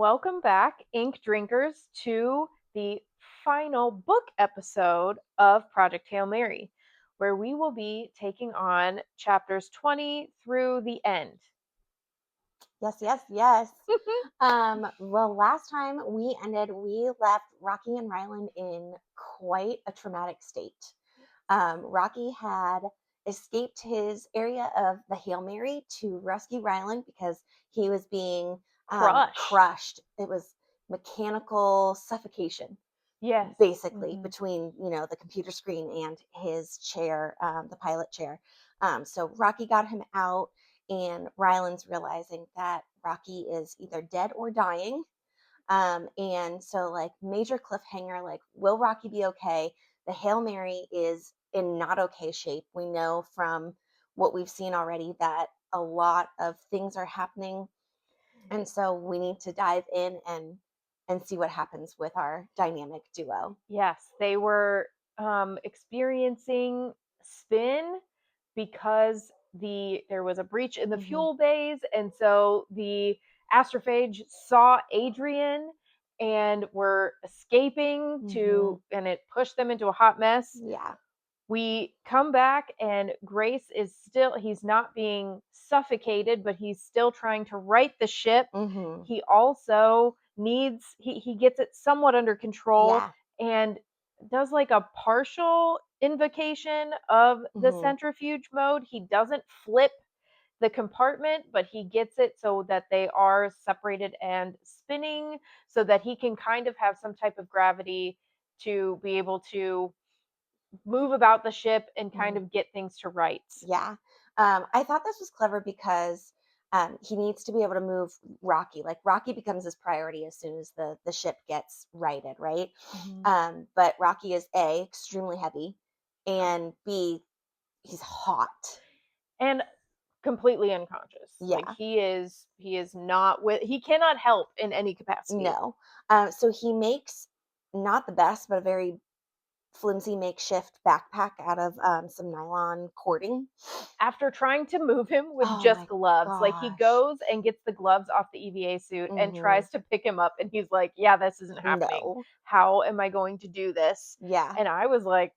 Welcome back, ink drinkers, to the final book episode of Project Hail Mary, where we will be taking on chapters 20 through the end. Yes. Well, last time we left Rocky and Ryland in quite a traumatic state. Rocky had escaped his area of the Hail Mary to rescue Ryland because he was being crushed. It was mechanical suffocation, Yes. basically, between, the computer screen and his chair, the pilot chair. So Rocky got him out, and Ryland's realizing that Rocky is either dead or dying. And so, like, major cliffhanger, like, will Rocky be okay? The Hail Mary is in not okay shape. We know from what we've seen already that a lot of things are happening. And so we need to dive in and see what happens with our dynamic duo. Yes, they were experiencing spin because there was a breach in the fuel bays, and so the astrophage saw Adrian and were escaping and it pushed them into a hot mess. Yeah. We come back and Grace is he's not being suffocated, but he's still trying to right the ship. He also he gets it somewhat under control and does like a partial invocation of the centrifuge mode. He doesn't flip the compartment, but he gets it so that they are separated and spinning so that he can kind of have some type of gravity to be able to move about the ship and kind of get things to rights. Yeah. I thought this was clever because he needs to be able to move Rocky. Like, Rocky becomes his priority as soon as the ship gets righted, right? But Rocky is A, extremely heavy, and B, he's hot. And completely unconscious. Yeah. Like he is not he cannot help in any capacity. No. So he makes not the best, but a very flimsy makeshift backpack out of some nylon cording. After trying to move him with Oh just my gloves, like he gosh. goes and gets the gloves off the EVA suit and tries to pick him up, and he's like, "Yeah, this isn't happening. No. How am I going to do this?" Yeah. And I was like,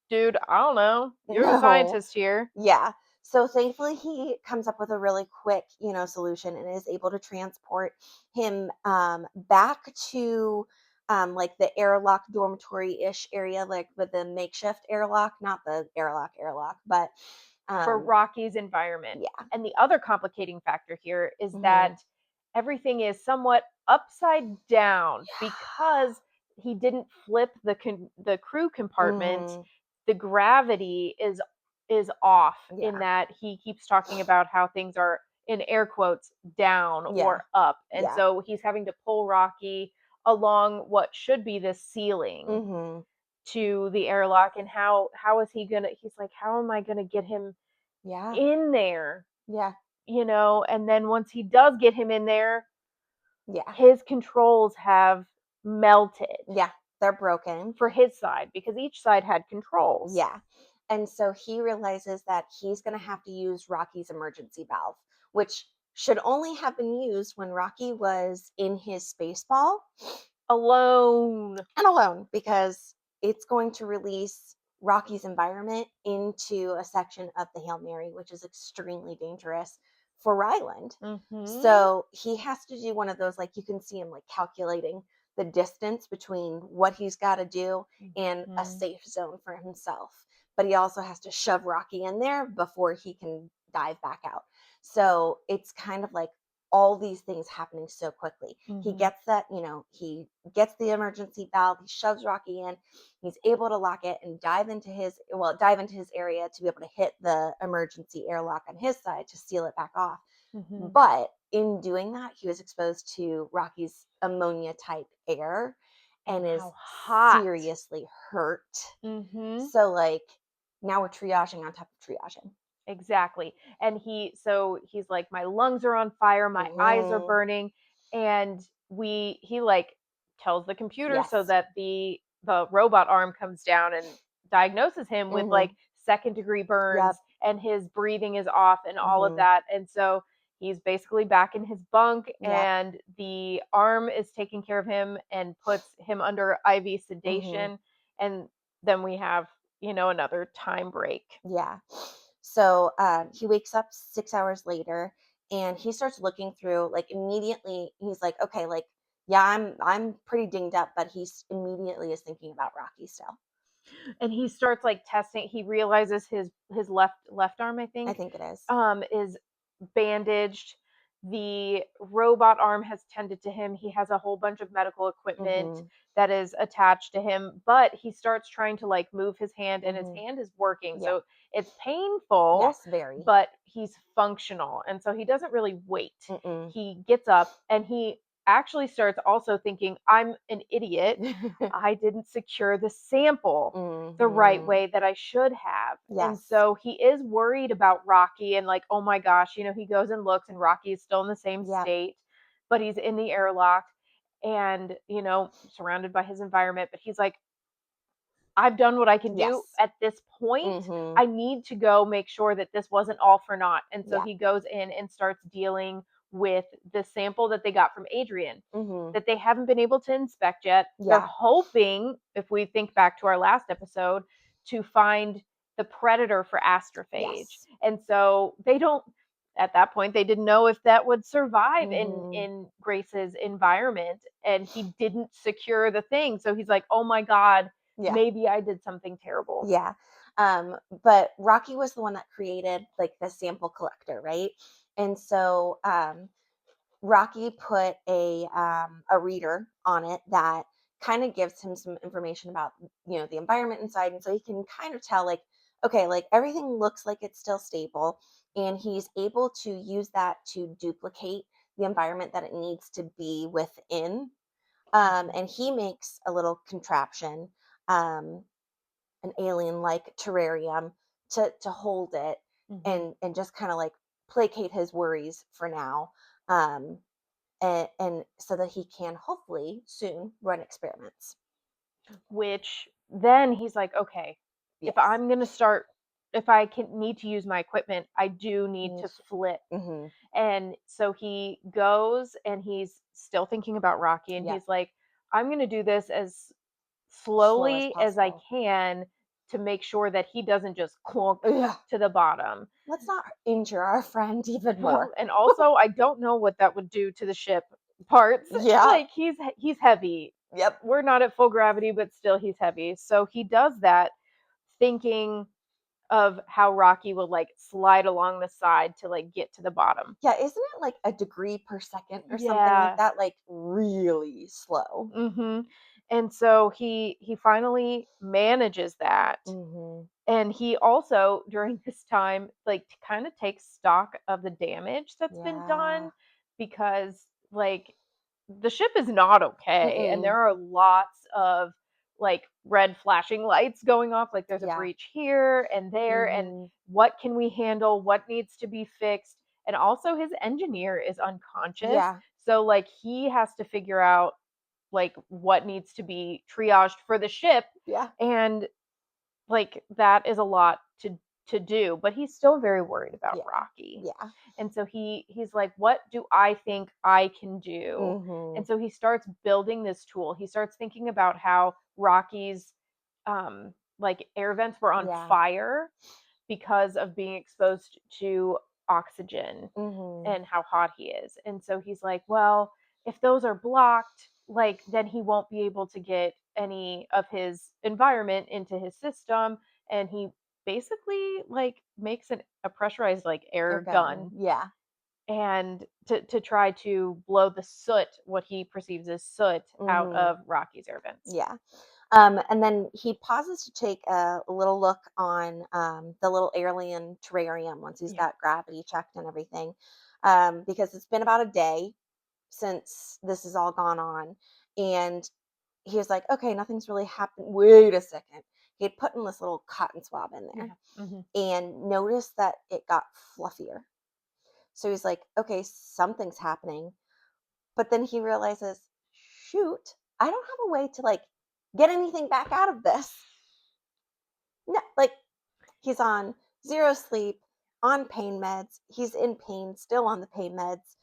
"Dude, I don't know. You're the No. scientist here." Yeah. So thankfully he comes up with a really quick, solution, and is able to transport him back to like the airlock dormitory-ish area, like with the makeshift airlock, not the airlock, but For um Rocky's environment. yeah. And the other complicating factor here is that everything is somewhat upside down because he didn't flip the crew compartment. The gravity is off in Yeah. that he keeps talking about how things are in air quotes down Yeah. or up. And Yeah. so he's having to pull Rocky along what should be the ceiling to the airlock. And how is he's like, how am I gonna get him Yeah. in there? Yeah. And then once he does get him in there, Yeah. his controls have melted Yeah. They're broken. for his side because each side had controls. Yeah. And so he realizes that he's going to have to use Rocky's emergency valve, which should only have been used when Rocky was in his space ball Alone. and alone, because it's going to release Rocky's environment into a section of the Hail Mary, which is extremely dangerous for Ryland. So he has to do one of those, like, you can see him like calculating the distance between what he's got to do and a safe zone for himself. But he also has to shove Rocky in there before he can dive back out. So it's kind of like all these things happening so quickly. He gets that, he gets the emergency valve, he shoves Rocky in, he's able to lock it and dive into his area to be able to hit the emergency airlock on his side to seal it back off. But in doing that, he was exposed to Rocky's ammonia type air and is seriously hurt. So, like, now we're triaging on top of triaging. Exactly. And he's like, my lungs are on fire, my eyes are burning. And he like tells the computer so that the robot arm comes down and diagnoses him with like second degree burns and his breathing is off and all of that. And so he's basically back in his bunk, Yep. and the arm is taking care of him and puts him under IV Mhm. sedation. And then we have, another time break. Yeah. So he wakes up 6 hours later, and he starts looking through. Like immediately, he's like, okay, like yeah, I'm pretty dinged up, but he's immediately is thinking about Rocky still. And he starts like testing. He realizes his left arm, I I think, think it is. is bandaged. The robot arm has tended to him. He has a whole bunch of medical equipment Mhm. that is attached to him, but he starts trying to like move his hand, and his Mhm. hand is working. Yeah. So it's painful, Yes, very. but he's functional. And so he doesn't really wait. Mm-mm. He gets up and he actually starts also thinking, I'm an idiot. I didn't secure the sample the right Mhm. way that I should have. And Yes. so he is worried about Rocky, and like, oh my gosh, he goes and looks, and Rocky is still in the same Yep. state, but he's in the airlock and, surrounded by his environment. But he's like, I've done what I can do Yes. at this point. Mhm. I need to go make sure that this wasn't all for naught. And so Yeah. he goes in and starts dealing with the sample that they got from Adrian Mhm. that they haven't been able to inspect yet. They're Yeah. hoping, if we think back to our last episode, to find the predator for astrophage. Yes. And so they don't, at that point, they didn't know if that would survive in Mhm. in Grace's environment, and he didn't secure the thing. So he's like, "Oh my god, Yeah. maybe I did something terrible." Yeah. But Rocky was the one that created like the sample collector, right? And so Rocky put a reader on it that kind of gives him some information about the environment inside, and so he can kind of tell like okay, like everything looks like it's still stable, and he's able to use that to duplicate the environment that it needs to be within. Mhm. And he makes a little contraption, um, an alien like terrarium to hold it Mhm. and just kind of like placate his worries for now. Um, and so that he can hopefully soon run experiments. Which then he's like, okay, Yes. if I can need to use my equipment, I do need to Yes. flip. Mhm. And so he goes and he's still thinking about Rocky, and Yep. he's like, I'm going to do this as Slow as slowly as I possible. can to make sure that he doesn't just clunk Yeah. to the bottom. Let's not injure our friend even Well, more. and also I don't know what that would do to the ship parts. Yeah. Like he's heavy. Yep. We're not at full gravity, but still he's heavy. So he does that thinking of how Rocky will like slide along the side to like get to the bottom. Yeah, isn't it like a degree per second or something like Yeah. that? Like really slow. Mhm. And so he finally manages that. Mhm. And he also during this time like kind of takes stock of the damage that's been Yeah. done, because like the ship is not okay, and Mm-mm. there are lots of like red flashing lights going off, like there's a Yeah. breach here and there, and Mhm. what can we handle, what needs to be fixed. And also his engineer is unconscious, Yeah. so like he has to figure out like what needs to be triaged for the ship. Yeah. And like that is a lot to do, but he's still very worried about Yeah. Rocky. Yeah. And so he's like, what do I think I can do? And Mhm. so he starts building this tool. He starts thinking about how Rocky's like air vents were on Yeah. fire because of being exposed to oxygen Mhm. and how hot he is. And so he's like, well, if those are blocked, like then he won't be able to get any of his environment into his system. And he basically like makes a pressurized like Air air gun. gun, Yeah. and to try to blow the soot, what he perceives as soot, out of Mhm. Rocky's air vents. Yeah. And then he pauses to take a little look on the little alien terrarium once he's Yeah. got gravity checked and everything, because it's been about a day since this has all gone on, and he was like, "Okay, nothing's really happened." Wait a second. He had put in this little cotton swab in there Yeah. Hmm. and noticed that it got fluffier. So he's like, "Okay, something's happening." But then he realizes, "Shoot, I don't have a way to like get anything back out of this." No, like he's on zero sleep. on pain meds. He's in pain, still on the pain meds.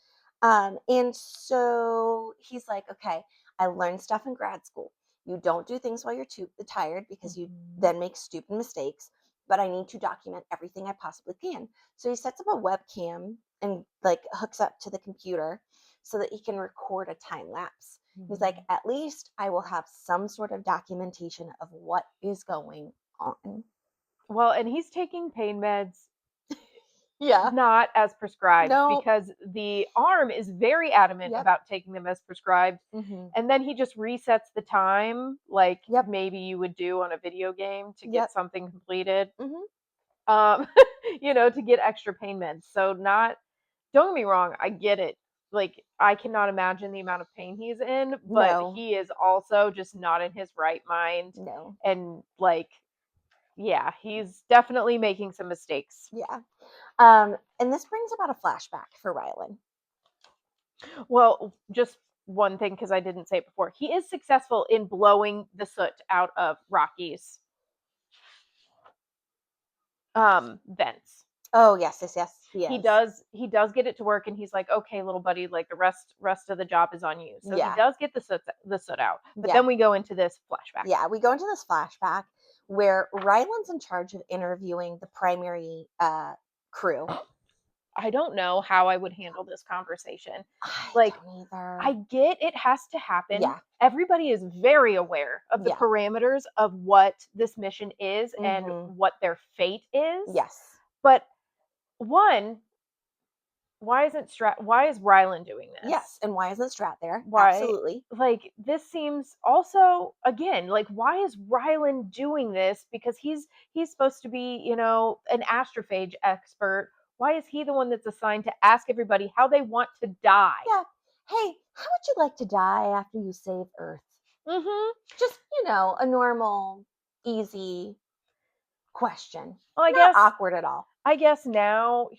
And so he's like, okay, I learned stuff in grad school. You don't do things while you're too tired because you Mhm. then make stupid mistakes. But I need to document everything I possibly can. So he sets up a webcam and like hooks up to the computer so that he can record a time lapse. He's like, Mhm. at least I will have some sort of documentation of what is going on. Well, and he's taking pain meds Yeah. not as prescribed No. because the arm is very adamant Yep. about taking them as prescribed. Hmm. And then he just resets the time like Yep. maybe you would do on a video game to get Yep. something completed. Hmm. Um, to get extra pain meds. So not don't get me wrong, I get it. Like I cannot imagine the amount of pain he's in, but No. he is also just not in his right mind. No. And like, yeah, he's definitely making some mistakes. Yeah. And this brings about a flashback for Rylan. Well, just one thing because I didn't say it before. He is successful in blowing the soot out of Rocky's vents. Oh, yes, yes, yes, he he is. does he does get it to work, and he's like, okay, little buddy, like the rest of the job is on you. So he Yeah. does get the soot out, but Yeah. then we go into this flashback. Yeah. We go into this flashback where Rylan's in charge of interviewing the primary crew. I don't know how I would handle this conversation. I Like, don't either. I get it has to happen. Yeah. Everybody is very aware of the Yeah. parameters of what this mission is and Hmm. what their fate is, Yes. but one, why is Rylan doing Yes. this? And why isn't Strat there? Why, Absolutely. like, this seems also, again, like, why is Rylan doing this? Because he's supposed to be, an astrophage expert. Why is he the one that's assigned to ask everybody how they want to die? Yeah. Hey, how would you like to die after you save Earth? Mhm. Just, a normal, easy question. Well, Not awkward at all. I guess now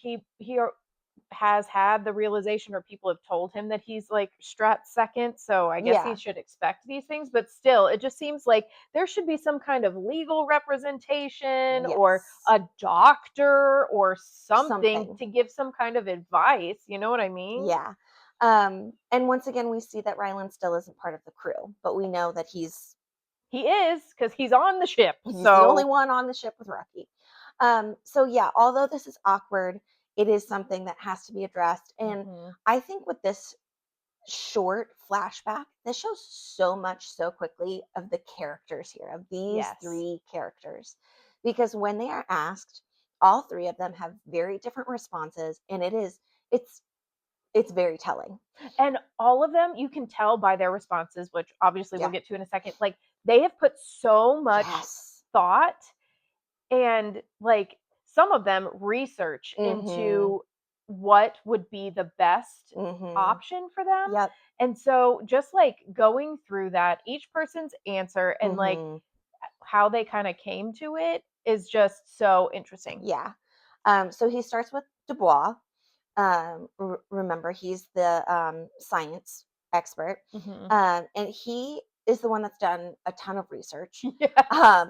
has had the realization, or people have told him that he's like Strat's second, so I guess he Yeah. should expect these things, but still it just seems like there should be some kind of legal representation or Yes. a doctor or something Something. to give some kind of advice, you know what I mean? Yeah. And once again, we see that Rylan still isn't part of the crew, but we know that He is, cuz he's on the ship. he's the only So, one on the ship with Rocky. So yeah, although this is awkward, it is something that has to be addressed. And mhm. I think with this short flashback, this shows so much so quickly of the characters here, of these Yes. three characters. Because when they are asked, all three of them have very different responses, and it's it's very telling. And all of them, you can tell by their responses, which obviously we'll Yeah. get to in a second. Like they have put so much Yes. thought and like some of them research Mhm. into what would be the best Mhm. option for them. Yep. And so just like going through that, each person's answer and like Mhm. how they kind of came to it is just so interesting. Yeah. So he starts with Dubois. Remember, he's the science expert, Hmm. and he is the one that's done a ton of research, Yes.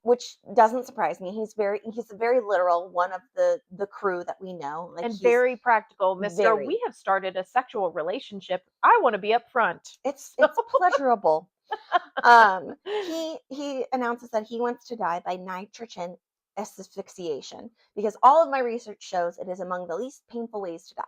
which doesn't surprise me. He's a very literal one of the crew that we know. Like And he's very practical, Mr. very. We have started a sexual relationship. I want to be up front. So, It's pleasurable. He announces that he wants to die by nitrogen asphyxiation because all of my research shows it is among the least painful ways to die.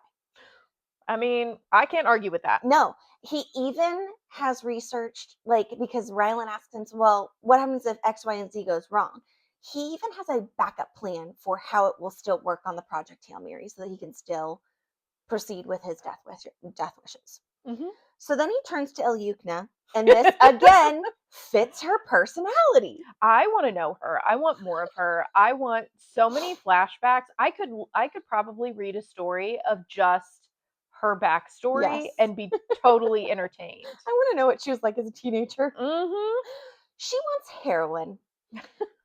I mean, I can't argue with that. No, he even has researched, like, because Rylan asks him, well, what happens if X, Y, and Z goes wrong? He even has a backup plan for how it will still work on the Project Hail Mary so that he can still proceed with his death wishes. Hmm. So then he turns to Ilyukna, and this again fits her personality. I want to know her. I want more of her. I want so many flashbacks. I could probably read a story of just her backstory Yes. and be totally entertained. I want to know what she was like as a teenager. Mhm. She wants heroin.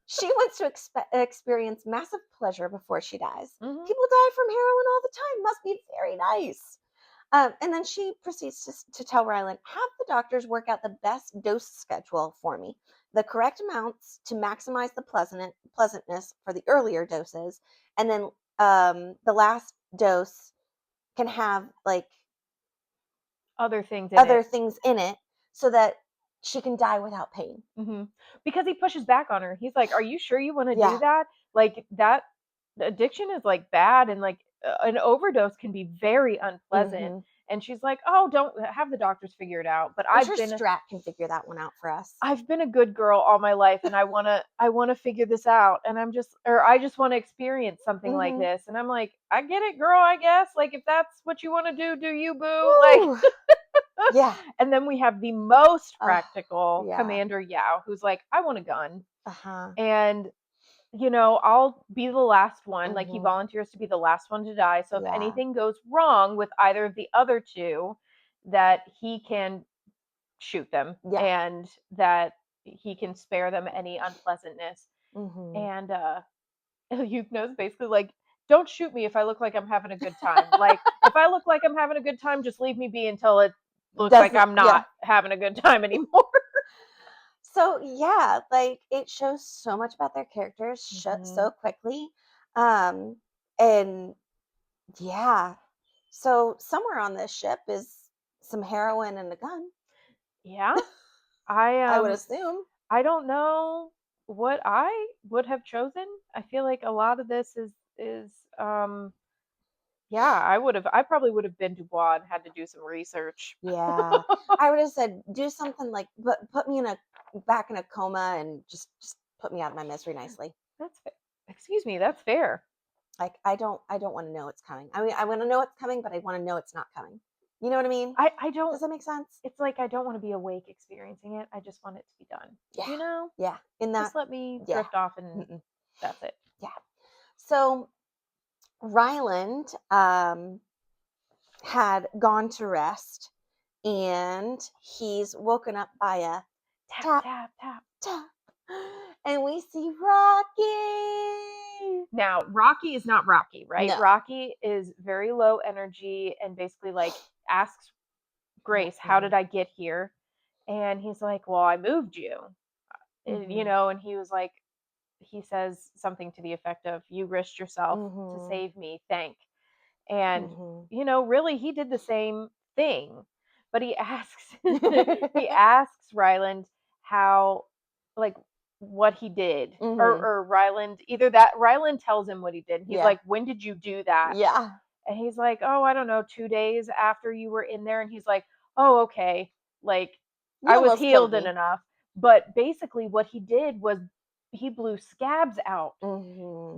She wants to experience massive pleasure before she dies. Mhm. People die from heroin all the time. Must be very nice. And then she proceeds to tell Rylan, have the doctors work out the best dose schedule for me, the correct amounts to maximize the pleasantness for the earlier doses, and then the last dose can have like Other things in other it. things in it so that she can die without pain. Because he pushes back on her. He's like, "Are you sure you want to do Yeah. that? Like that addiction is like bad and like an overdose can be very unpleasant." Mm-hmm. And she's like, "Oh, don't have the doctors figure it out." But I'm sure Strat can figure that one out for us. I've been a good girl all my life and I want to figure this out and I just want to experience something like Mm-hmm. this. And I'm like, "I get it, girl, I guess. Like if that's what you want to do you, boo." Like Woo! Yeah. and then we have the most Oh, practical yeah. Commander Yao who's like, "I want a gun." Uh-huh. And I'll be the last one. Like he Mm-hmm. volunteers to be the last one to die. So if Yeah. anything goes wrong with either of the other two, that he can shoot them Yeah. and that he can spare them any unpleasantness. Mm-hmm. And Yukno's basically like, don't shoot me if I look like I'm having a good time. Like if I look like I'm having a good time, just leave me be until it looks like Doesn't, I'm yeah. not having a good time anymore. So yeah, like it shows so much about their characters so quickly. Um, and yeah. So somewhere on this ship is some heroin and a gun, Yeah. I I would assume. I don't know what I would have chosen. I feel like a lot of this is yeah, I probably would have been Dubois and had to do some research. Yeah. I would have said do something like put me in a back in a coma and just put me out of my misery nicely. That's excuse me, that's fair. Like I don't want to know it's coming. I mean, I want to know it's coming, but I want to know it's not coming. You know what I mean? I don't Does that make sense? it's like I don't want to be awake experiencing it. I just want it to be done. Yeah. You know? Yeah. In that, Just let me yeah. drift off and Mm-mm. that's it. Yeah. So Ryland had gone to rest and he's woken up by a Tap tap, tap tap. tap. And we see Rocky. Now, Rocky is not Rocky, right? No. Rocky is very low energy and basically like asks Grace, "How Mm-hmm. did I get here?" And he's like, "Well, I moved you." And, Mm-hmm. and he was like, he says something to the effect of, "You risked yourself to Mm-hmm. save me. Thank." And, Mm-hmm. really he did the same thing. But he asks he asks Ryland how like what he did. Mm-hmm. Or Ryland either that Ryland tells him what he did. He's Yeah. like, "When did you do that?" Yeah. And he's like, "Oh, I don't know, 2 days after you were in there." And he's like, "Oh, okay. Like You I was almost killed healed and me. enough." But basically what he did was he blew scabs out Mm-hmm.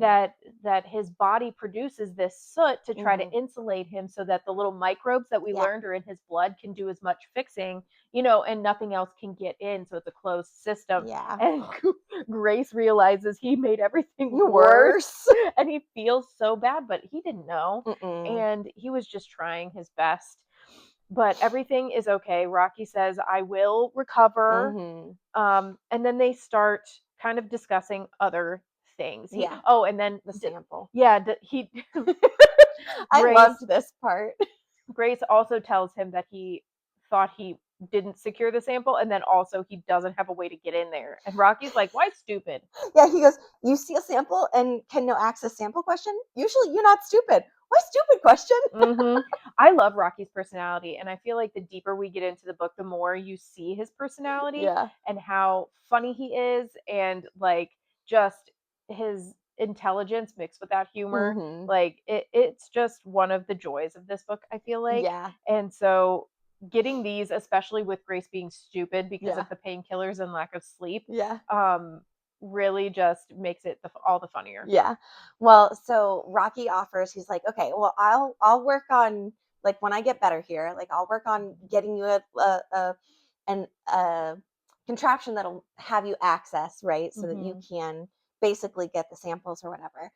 that his body produces this soot to try to Mm-hmm. insulate him so that the little microbes that we Yeah. learned are in his blood can do as much fixing, and nothing else can get in. So it's a closed system. Yeah. And Grace realizes he made everything worse Worse. and he feels so bad, but he didn't know. Mm-mm. And he was just trying his best. But everything is okay. Rocky says, "I will recover." Mm-hmm. And then they start kind of discussing other things. Yeah. And then The sample. yeah, he I Grace loved this part. Grace also tells him that he thought he didn't secure the sample, and then also he doesn't have a way to get in there. And Rocky's like, "Why stupid?" Yeah, he goes, you see a sample and can no access sample question? Usually you're not stupid. Why stupid question? I love Rocky's personality, and I feel like the deeper we get into the book, the more you see his personality Yeah. and how funny he is, and like just his intelligence mixed with that humor. Mm-hmm. Like it's just one of the joys of this book, I feel like. Yeah. And so getting these, especially with Grace being stupid because Yeah. of the painkillers and lack of sleep, Yeah. really just makes it all the funnier. Yeah. Well, so Rocky offers, he's like, okay, well, I'll work on like when I get better here, like I'll work on getting you a contraption that'll have you access, right? So that you can basically get the samples or whatever.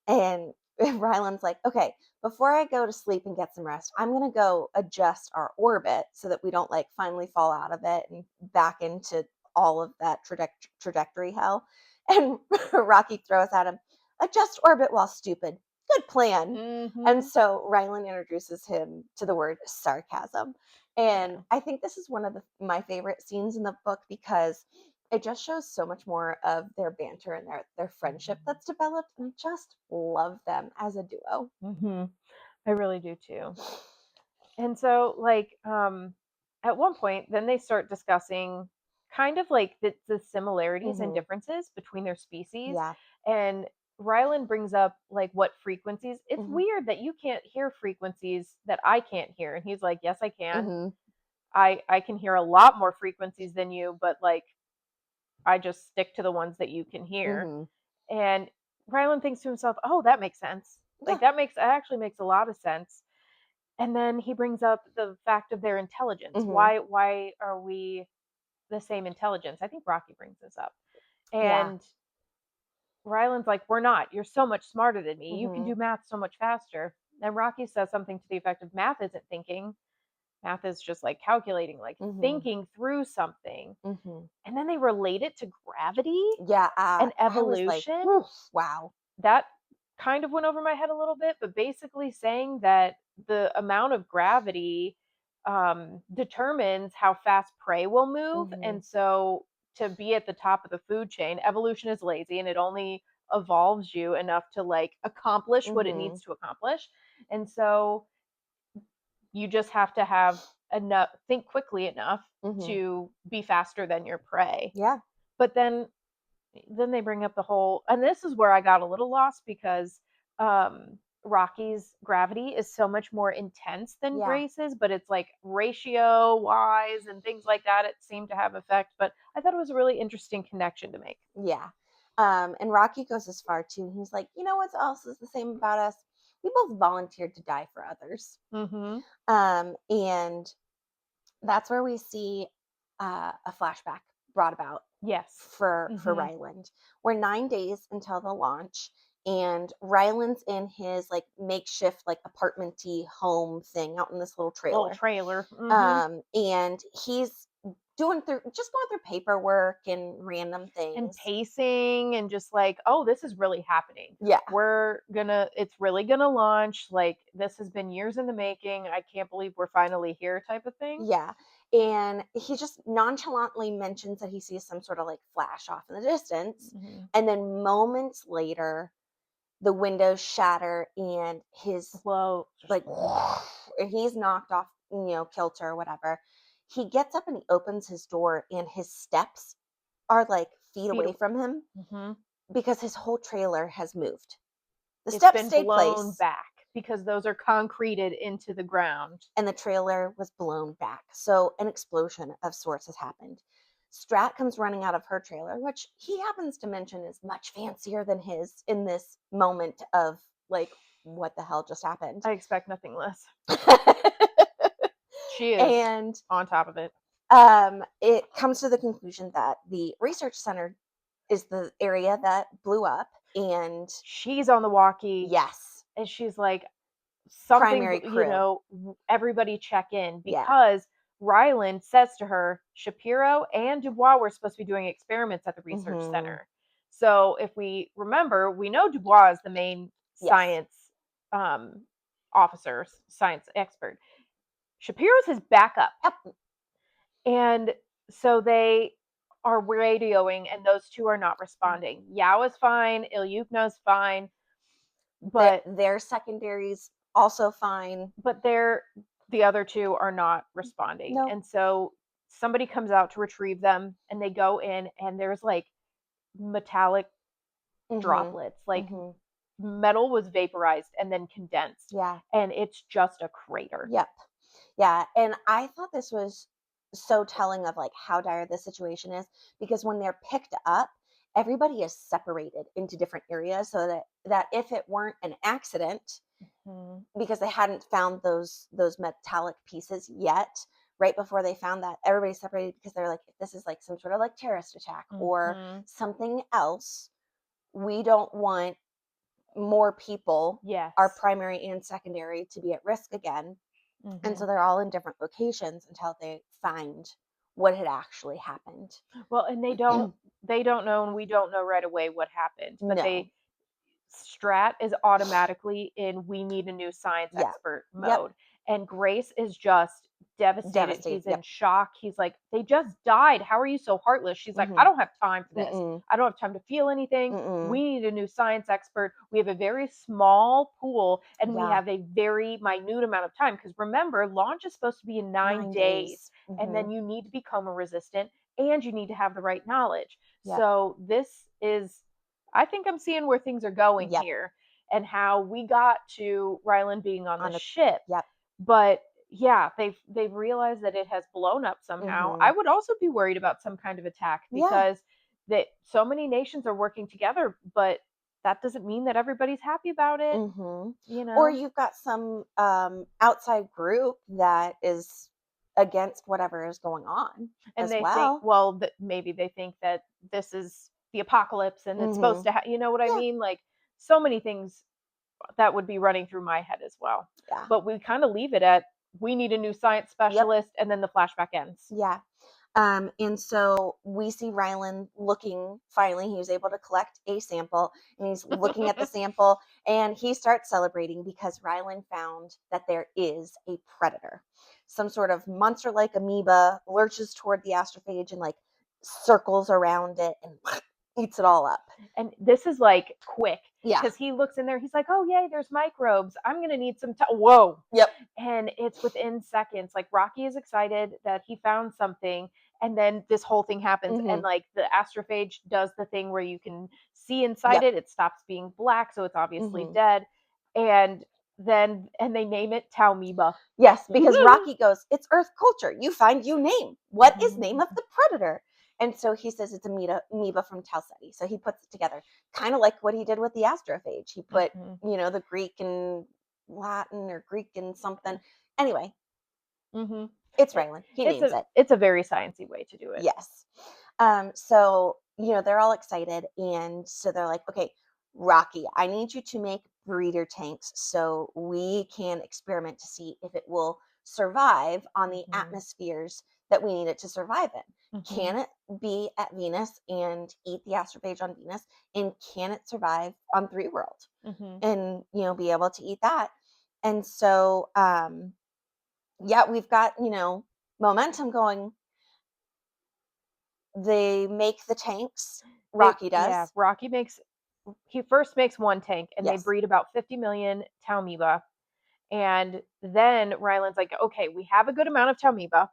And Ryland's like, okay, before I go to sleep and get some rest, I'm gonna go adjust our orbit so that we don't like finally fall out of it and back into all of that trajectory hell. And Rocky throws at him, adjust orbit while stupid. Good plan. And Mhm. so Ryland introduces him to the word sarcasm. And Yeah. I think this is one of my favorite scenes in the book because it just shows so much more of their banter and their friendship that's developed, and I just love them as a duo. Mhm. I really do too. And so, like, at one point, then they start discussing kind of like the similarities and Mhm. differences between their species. Yeah. And Rylan brings up like what frequencies. It's Mhm. weird that you can't hear frequencies that I can't hear. And he's like, yes, I can. Mhm. I can hear a lot more frequencies than you, but like I just stick to the ones that you can hear. Mhm. And Rylan thinks to himself, oh, that makes sense. Like Yeah. that actually makes a lot of sense. And then he brings up the fact of their intelligence. Mhm. Why are we the same intelligence? I think Rocky brings this up. Yeah. And Ryland's like, "We're not. You're so much smarter than me. You can Mhm. do math so much faster." And Rocky says something to the effect of math isn't thinking. Math is just like calculating, like Mhm. thinking through something. Mhm. And then they relate it to gravity Yeah, and I was like, evolution. "Whew, wow." That kind of went over my head a little bit, but basically saying that the amount of gravity determines how fast prey will move. Mhm. And so to be at the top of the food chain, evolution is lazy and it only evolves you enough to like accomplish what it needs Mhm. to accomplish. And so you just have to have enough, think quickly enough Mhm. to be faster than your prey. Yeah. But then they bring up the whole, and this is where I got a little lost because Rocky's gravity is so much more intense than Yeah. Grace's, but it's like ratio wise and things like that. It seemed to have effect, but I thought it was a really interesting connection to make. Yeah. And Rocky goes as far too. He's like, you know what else is the same about us? We both volunteered to die for others. Mm-hmm. And that's where we see a flashback brought about Yes. for Mm-hmm. Ryland. We're 9 days until the launch, and Ryland's in his like makeshift like apartmenty home thing out in this little Little trailer. trailer. Mm-hmm. And he's going through paperwork and random And things. pacing and just like, oh, this is really happening. Yeah. It's really gonna launch. Like, this has been years in the making. I can't believe we're finally here, type of thing. Yeah. And he just nonchalantly mentions that he sees some sort of like flash off in the distance. Mm-hmm. And then moments later, the windows shatter and his Glow. like he's knocked off, kilter or whatever. He gets up and he opens his door and his steps are like feet Feet. away from him Mhm. because his whole trailer has moved. The It's steps been stay blown place back because those are concreted into the ground. and the trailer was blown back. So an explosion of sorts has happened. Strat comes running out of her trailer, which he happens to mention is much fancier than his in this moment of like, what the hell just happened? I expect nothing less. She is And on top of it. it comes to the conclusion that the research center is the area that blew up. And She's on the walkie yes, and she's like, something, primary crew. everybody check in Yeah. because Ryland says to her, Shapiro and Dubois were supposed to be doing experiments at the research Hmm. center. So if we remember, we know Dubois is the main Yes. science um, officer, science expert. Shapiro's his backup. Yep. And so they are radioing, and those two are not responding. Yao is fine, Ilyukna's fine, but Their secondaries also fine. they're the other two are not responding. No. And so somebody comes out to retrieve them, and they go in, and there's like metallic Mhm. droplets, like Mhm. metal was vaporized and then condensed, Yeah. and it's just a crater. Yep. Yeah, and I thought this was so telling of like how dire the situation is because when they're picked up, everybody is separated into different areas so that if it weren't an accident, Mhm. because they hadn't found those metallic pieces yet, right before they found that, everybody's separated because they're like, if this is like some sort of like terrorist attack or Mhm. something else, we don't want more people, our Yes. primary and secondary, to be at risk again. And so Mhm. they're all in different locations until they find what had actually happened. Well, and they don't know, and we don't know right away what happened, but No. Strat is automatically in we need a new science Yeah. expert Yep. mode. And Grace is just devastated. He's in shock. He's like, they just died. How are you so heartless? She's like, I don't have time for this. I don't have time to feel anything. We need a new science expert. We have a very small pool and we have a very minute amount of time. Because remember, launch is supposed to be in 9 days. And then you need to be coma resistant and you need to have the right knowledge. So this is, I think I'm seeing where things are going here and how we got to Ryland being on the ship. But yeah, they've realized that it has blown up somehow. I would also be worried about some kind of attack because that so many nations are working together, but that doesn't mean that everybody's happy about it. You know, or you've got some outside group that is against whatever is going on, and as they well. think, well, maybe they think that this is the apocalypse and it's supposed to, you know what I mean? Like so many things that would be running through my head as well. But we kind of leave it at we need a new science specialist, and then the flashback ends. And so we see Ryland looking, finally, he was able to collect a sample, and he's looking at the sample, and he starts celebrating because Ryland found that there is a predator. Some sort of monster-like amoeba lurches toward the astrophage and like circles around it and eats it all up. And this is like quick. Because he looks in there, he's like, oh, yay, there's microbes. I'm going to need some time. Whoa. And it's within seconds. Like Rocky is excited that he found something. And then this whole thing happens. And like the astrophage does the thing where you can see inside it. It stops being black. So it's obviously dead. And then, and they name it Taumiba. Yes, because Rocky goes, it's Earth culture. You find, you name. What is name of the predator? And so he says it's amoeba from Tau Ceti. So he puts it together, kind of like what he did with the astrophage. He put, you know, the Greek and Latin or Greek and something. Anyway, it's Ryland. He names it. It's a very sciencey way to do it. Yes. So, you know, they're all excited. And so they're like, okay, Rocky, I need you to make breeder tanks so we can experiment to see if it will survive on the atmospheres that we need it to survive in. Can it be at Venus and eat the astrophage on Venus? And can it survive on 3 World and, you know, be able to eat that? And so, yeah, we've got, you know, momentum going. They make the tanks. Rocky does. Yeah, Rocky he first makes one tank and they breed about 50 million Taumiba. And then Ryland's like, okay, we have a good amount of Taumiba.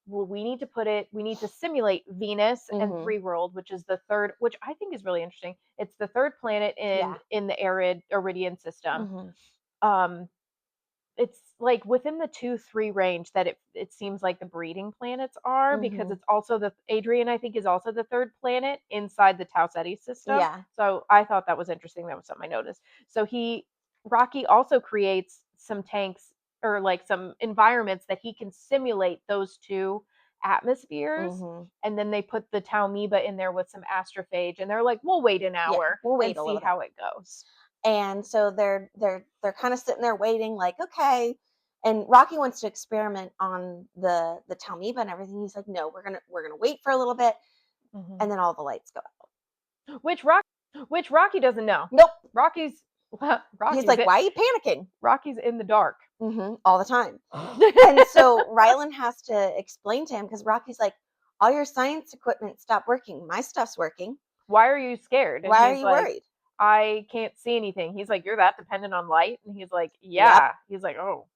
Well, we need to simulate Venus and 3 World, which is the third, which I think is really interesting. It's the third planet in the arid Iridian system. It's like within the 2-3 range that it seems like the breeding planets are, because it's also Adrian, I think, is also the third planet inside the Tau Ceti system. So I thought that was interesting. That was something I noticed. So Rocky also creates some tanks or like some environments that he can simulate those 2 atmospheres, and then they put the Taumiba in there with some astrophage, and they're like, we'll wait an hour, we'll wait and see how it goes. And so they're kind of sitting there waiting, like, okay. And Rocky wants to experiment on the Taumiba and everything. He's like, no, we're gonna wait for a little bit, and then all the lights go out. Which Rocky doesn't know. Nope. Rocky's He's like, why are you panicking? Rocky's in the dark all the time. And so Ryland has to explain to him, because Rocky's like, all your science equipment stopped working. My stuff's working. Why are you scared? And why are you worried? I can't see anything. He's like, you're that dependent on light? And he's like, yeah. He's like, oh.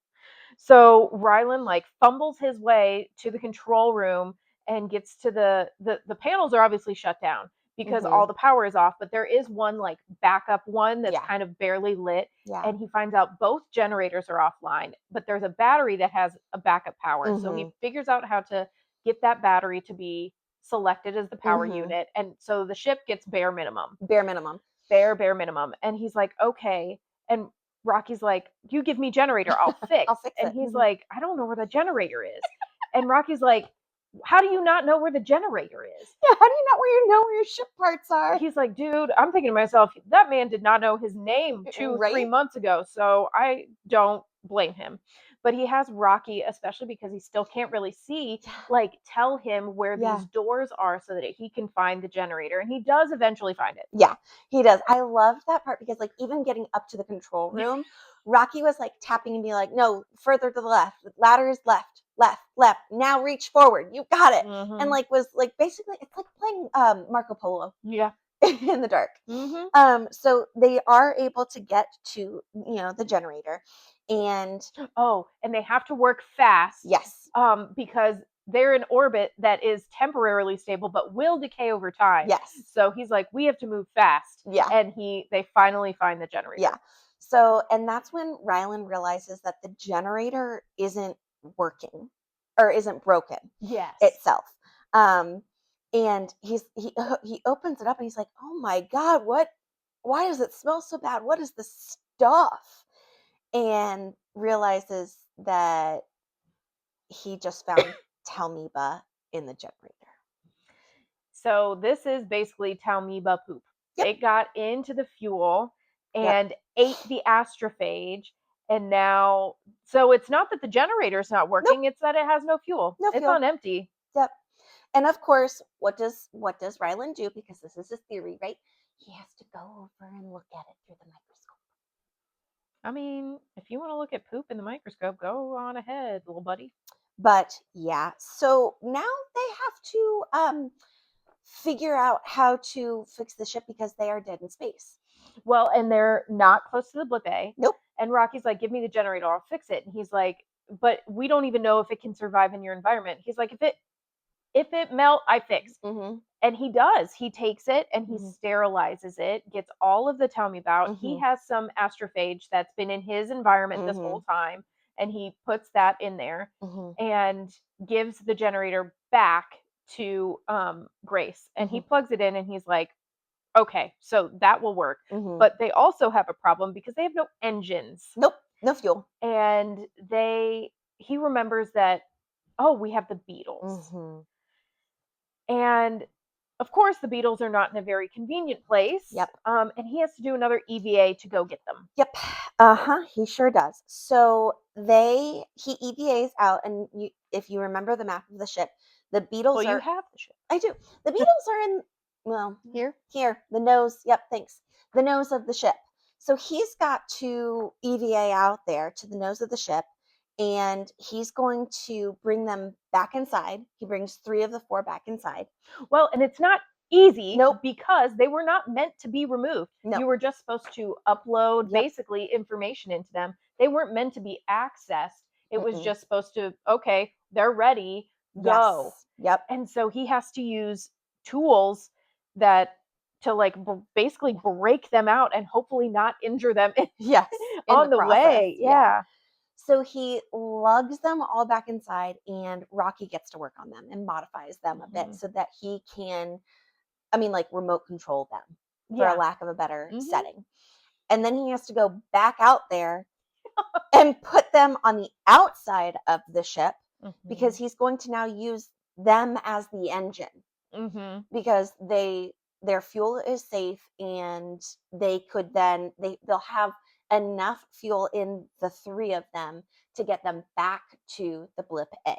So Ryland like fumbles his way to the control room and gets to the panels are obviously shut down because all the power is off, but there is one like backup one that's kind of barely lit. And he finds out both generators are offline, but there's a battery that has a backup power. So he figures out how to get that battery to be selected as the power unit. And so the ship gets bare minimum. Bare minimum. And he's like, okay. And Rocky's like, you give me generator, I'll fix. I'll fix and he's like, I don't know where the generator is. And Rocky's like, how do you not know where the generator is? Yeah, how do you not know where your ship parts are? He's like, dude, I'm thinking to myself, that man did not know his name 2-3 months ago, so I don't blame him. But he has Rocky, especially because he still can't really see, like tell him where these doors are so that he can find the generator. And he does eventually find it. Yeah, he does. I love that part because like even getting up to the control room, Rocky was like tapping and being like, no, further to the left. The ladder is left. left, left. Now reach forward. You got it. And Mhm. like was like basically it's like playing Marco Polo Yeah. in the dark. Mhm. So they are able to get to the generator, and Oh, and they have to work fast, yes, because they're in orbit that is temporarily stable but will decay over time. yes, So he's like, we have to move fast, yeah, and they finally find the yeah. generator. So and that's when Rylan realizes that the generator isn't working or isn't broken Yes. itself. Um, and he opens it up and he's like, "Oh my god, what? Why does it smell so bad? What is this stuff?" And realizes that he just found Talmiba in the generator. So this is basically Talmiba poop. Yep, It got into the fuel yep. and ate the astrophage, and now, so it's not that the generator's not Nope, working, it's that it has no fuel. no It's fuel. on empty. Yep. And of course, what does Rylan do? Because this is his theory, right? He has to go over and look at it through the microscope. I mean, if you want to look at poop in the microscope, go on ahead, little buddy. But yeah, so now they have to figure out how to fix the ship because they are dead in space. Well, and they're not close to the blip A. Nope. And Rocky's like, give me the generator, I'll fix it. And he's like, but we don't even know if it can survive in your environment. He's like, if it melt, I fix. Mm-hmm. And he does. He takes it and he Mm-hmm. sterilizes it, gets all of the Tell-Me out. He Mm-hmm. has some astrophage that's been in his environment this Mm-hmm. whole time, and he puts that in there Mm-hmm. and gives the generator back to Grace. And he Mm-hmm. plugs it in and he's like, okay, so that will work. Mm-hmm. But they also have a problem because they have no engines. Nope. No fuel. And he remembers that, oh, we have the Beatles. Mm-hmm. And of course, the Beatles are not in a very convenient place. Yep. And he has to do another EVA to go get them. Yep. He sure does. So he EVA's out, and if you remember the map of the ship, the Well, Beatles you are. have the ship. I do. The Beatles are in. Well, Here. the nose. Yep. Thanks. The nose of the ship. So he's got to EVA out there to the nose of the ship, and he's going to bring them back inside. He brings 3 of the 4 back inside. Well, and it's not easy Nope. because they were not meant to be removed. No. You were just supposed to upload Yep. basically information into them. They weren't meant to be accessed. It was Mm-mm. just supposed to, okay, they're ready, go. Yes. Yep. And so he has to use tools that to like basically break them out and hopefully not injure them Yes. In the on the process. way. Yeah. Yeah. So he lugs them all back inside, and Rocky gets to work on them and modifies them a bit so that he can, like remote control them for a Yeah. lack of a better Mhm. setting. And then he has to go back out there and put them on the outside of the ship because Mhm. he's going to now use them as the engine Mhm. because their fuel is safe, and they'll have enough fuel in the 3 of them to get them back to the blip A.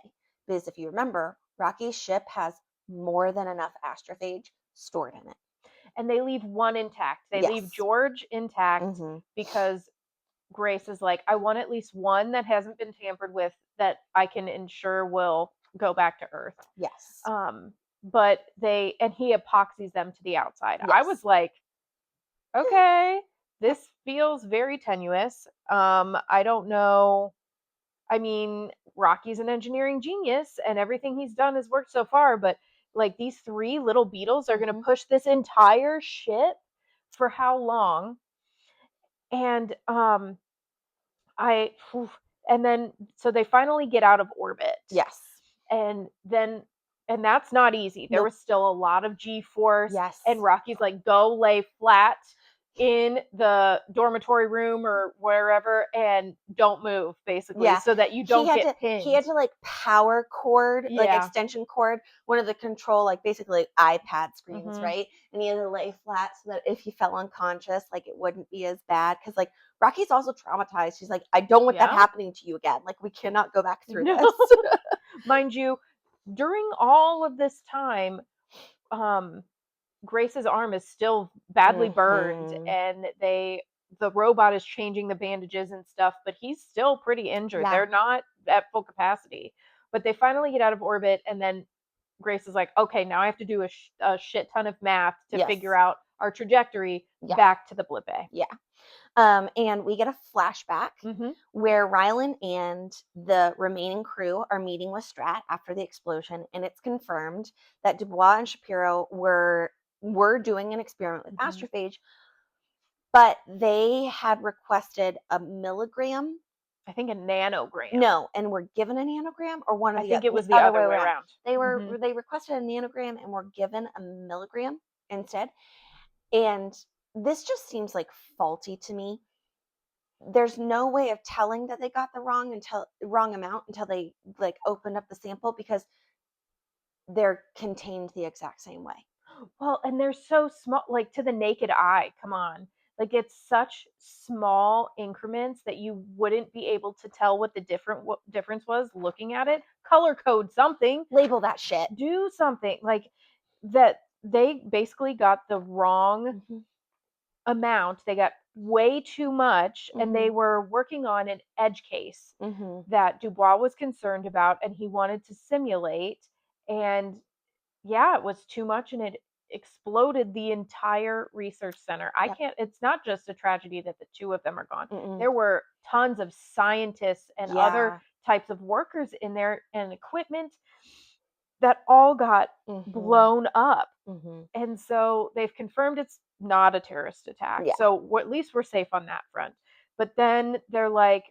Because if you remember, Rocky's ship has more than enough astrophage stored in it. And they leave one intact. They leave Yes. George intact Mm-hmm. because Grace is like, I want at least one that hasn't been tampered with that I can ensure will go back to Earth. Yes. But he epoxies them to the outside. I Yes. was like, okay, this feels very tenuous. I don't know. I mean, Rocky's an engineering genius and everything he's done has worked so far, but like these 3 little beetles are going to Mm-hmm. push this entire ship for how long? And I and then so they finally get out of orbit. Yes. And then and that's not easy. There Nope. was still a lot of G-force, Yes. and Rocky's like, go lay flat in the dormitory room or wherever and don't move, basically, Yeah. so that you He don't had get to pinned. like power cord, like Yeah. extension cord, one of the control, like basically iPad screens, Mhm. right? And he had to lay flat so that if he fell unconscious, like it wouldn't be as bad. Cause like Rocky's also traumatized. She's like, I don't want that Yeah. happening to you again. Like we cannot go back through No. this. Mind you, during all of this time, Grace's arm is still badly burned, Mhm. and the robot is changing the bandages and stuff, but he's still pretty injured. Yeah. They're not at full capacity. But they finally get out of orbit, and then Grace is like, okay, now I have to do a shit ton of math to figure Yes. out our trajectory Yeah. back to the blip bay. Yeah. And we get a flashback Mm-hmm. where Rylan and the remaining crew are meeting with Strat after the explosion, and it's confirmed that Dubois and Shapiro were doing an experiment with Mm-hmm. astrophage, but they had requested a milligram. I think a nanogram. No, and were given a nanogram, or one of I the, think it was the other other way way around. around. They Mm-hmm. requested a nanogram and were given a milligram instead. And this just seems like faulty to me. There's no way of telling that they got the wrong amount until they like opened up the sample, because they're contained the exact same way. Well, and they're so small, like to the naked eye. Come on. Like it's such small increments that you wouldn't be able to tell what the difference was looking at it. Color code something, Label that shit. do something. Like that they basically got the wrong Mm-hmm. amount. They got way too much, and they Mm-hmm. were working on an edge case Mm-hmm. that Dubois was concerned about and he wanted to simulate. And yeah, it was too much, and it exploded the entire research center. I Yep. can't, it's not just a tragedy that the two of them are gone. Mm-mm. There were tons of scientists and other Yeah. types of workers in there and equipment that all got Mm-hmm. blown up. Mm-hmm. And so they've confirmed it's not a terrorist attack. Yeah. So at least we're safe on that front. But then they're like,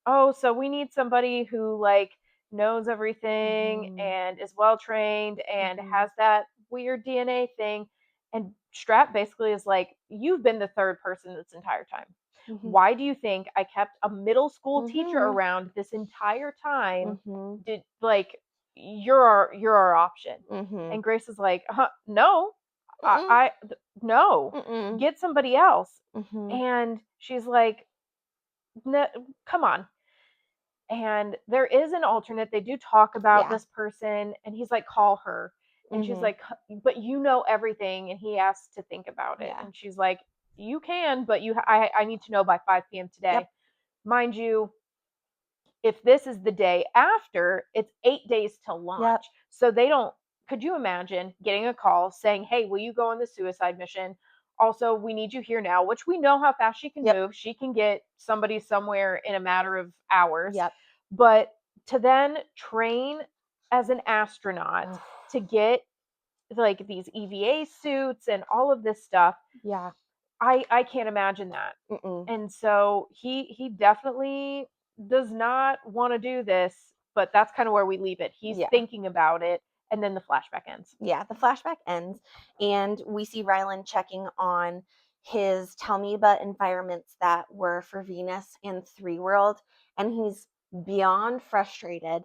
oh, so we need somebody who like knows everything Mm-hmm. and is well trained and Mm-hmm. has that weird DNA thing. And Strap basically is like, you've been the third person this entire time. Mm-hmm. Why do you think I kept a middle school teacher Mm-hmm. around this entire time? Mm-hmm. Did like you're our option. Mm-hmm. And Grace is like, no, Mm-mm. I no, Mm-mm. get somebody else. Mm-hmm. And she's like, no, come on. And there is an alternate. They do talk about Yeah. this person, and he's like, call her. And she's Mm-hmm. like, but you know everything. And he asks to think about it. Yeah. And she's like, you can, but I need to know by 5 p.m. today. Yep. Mind you, if this is the day after, it's 8 days to Yep. launch. So they don't, could you imagine getting a call saying, hey, will you go on the suicide mission? Also, we need you here now, which we know how fast she can Yep. move. She can get somebody somewhere in a matter of hours. Yep. But to then train as an astronaut Ugh. to get like these EVA suits and all of this stuff, Yeah. I can't imagine that. Mm-mm. And so he definitely does not want to do this, but that's kind of where we leave it. He's Yeah. thinking about it, and then the flashback ends. Yeah. The flashback ends, and we see Rylan checking on his Talmiba environments that were for Venus and Three World, and he's beyond frustrated,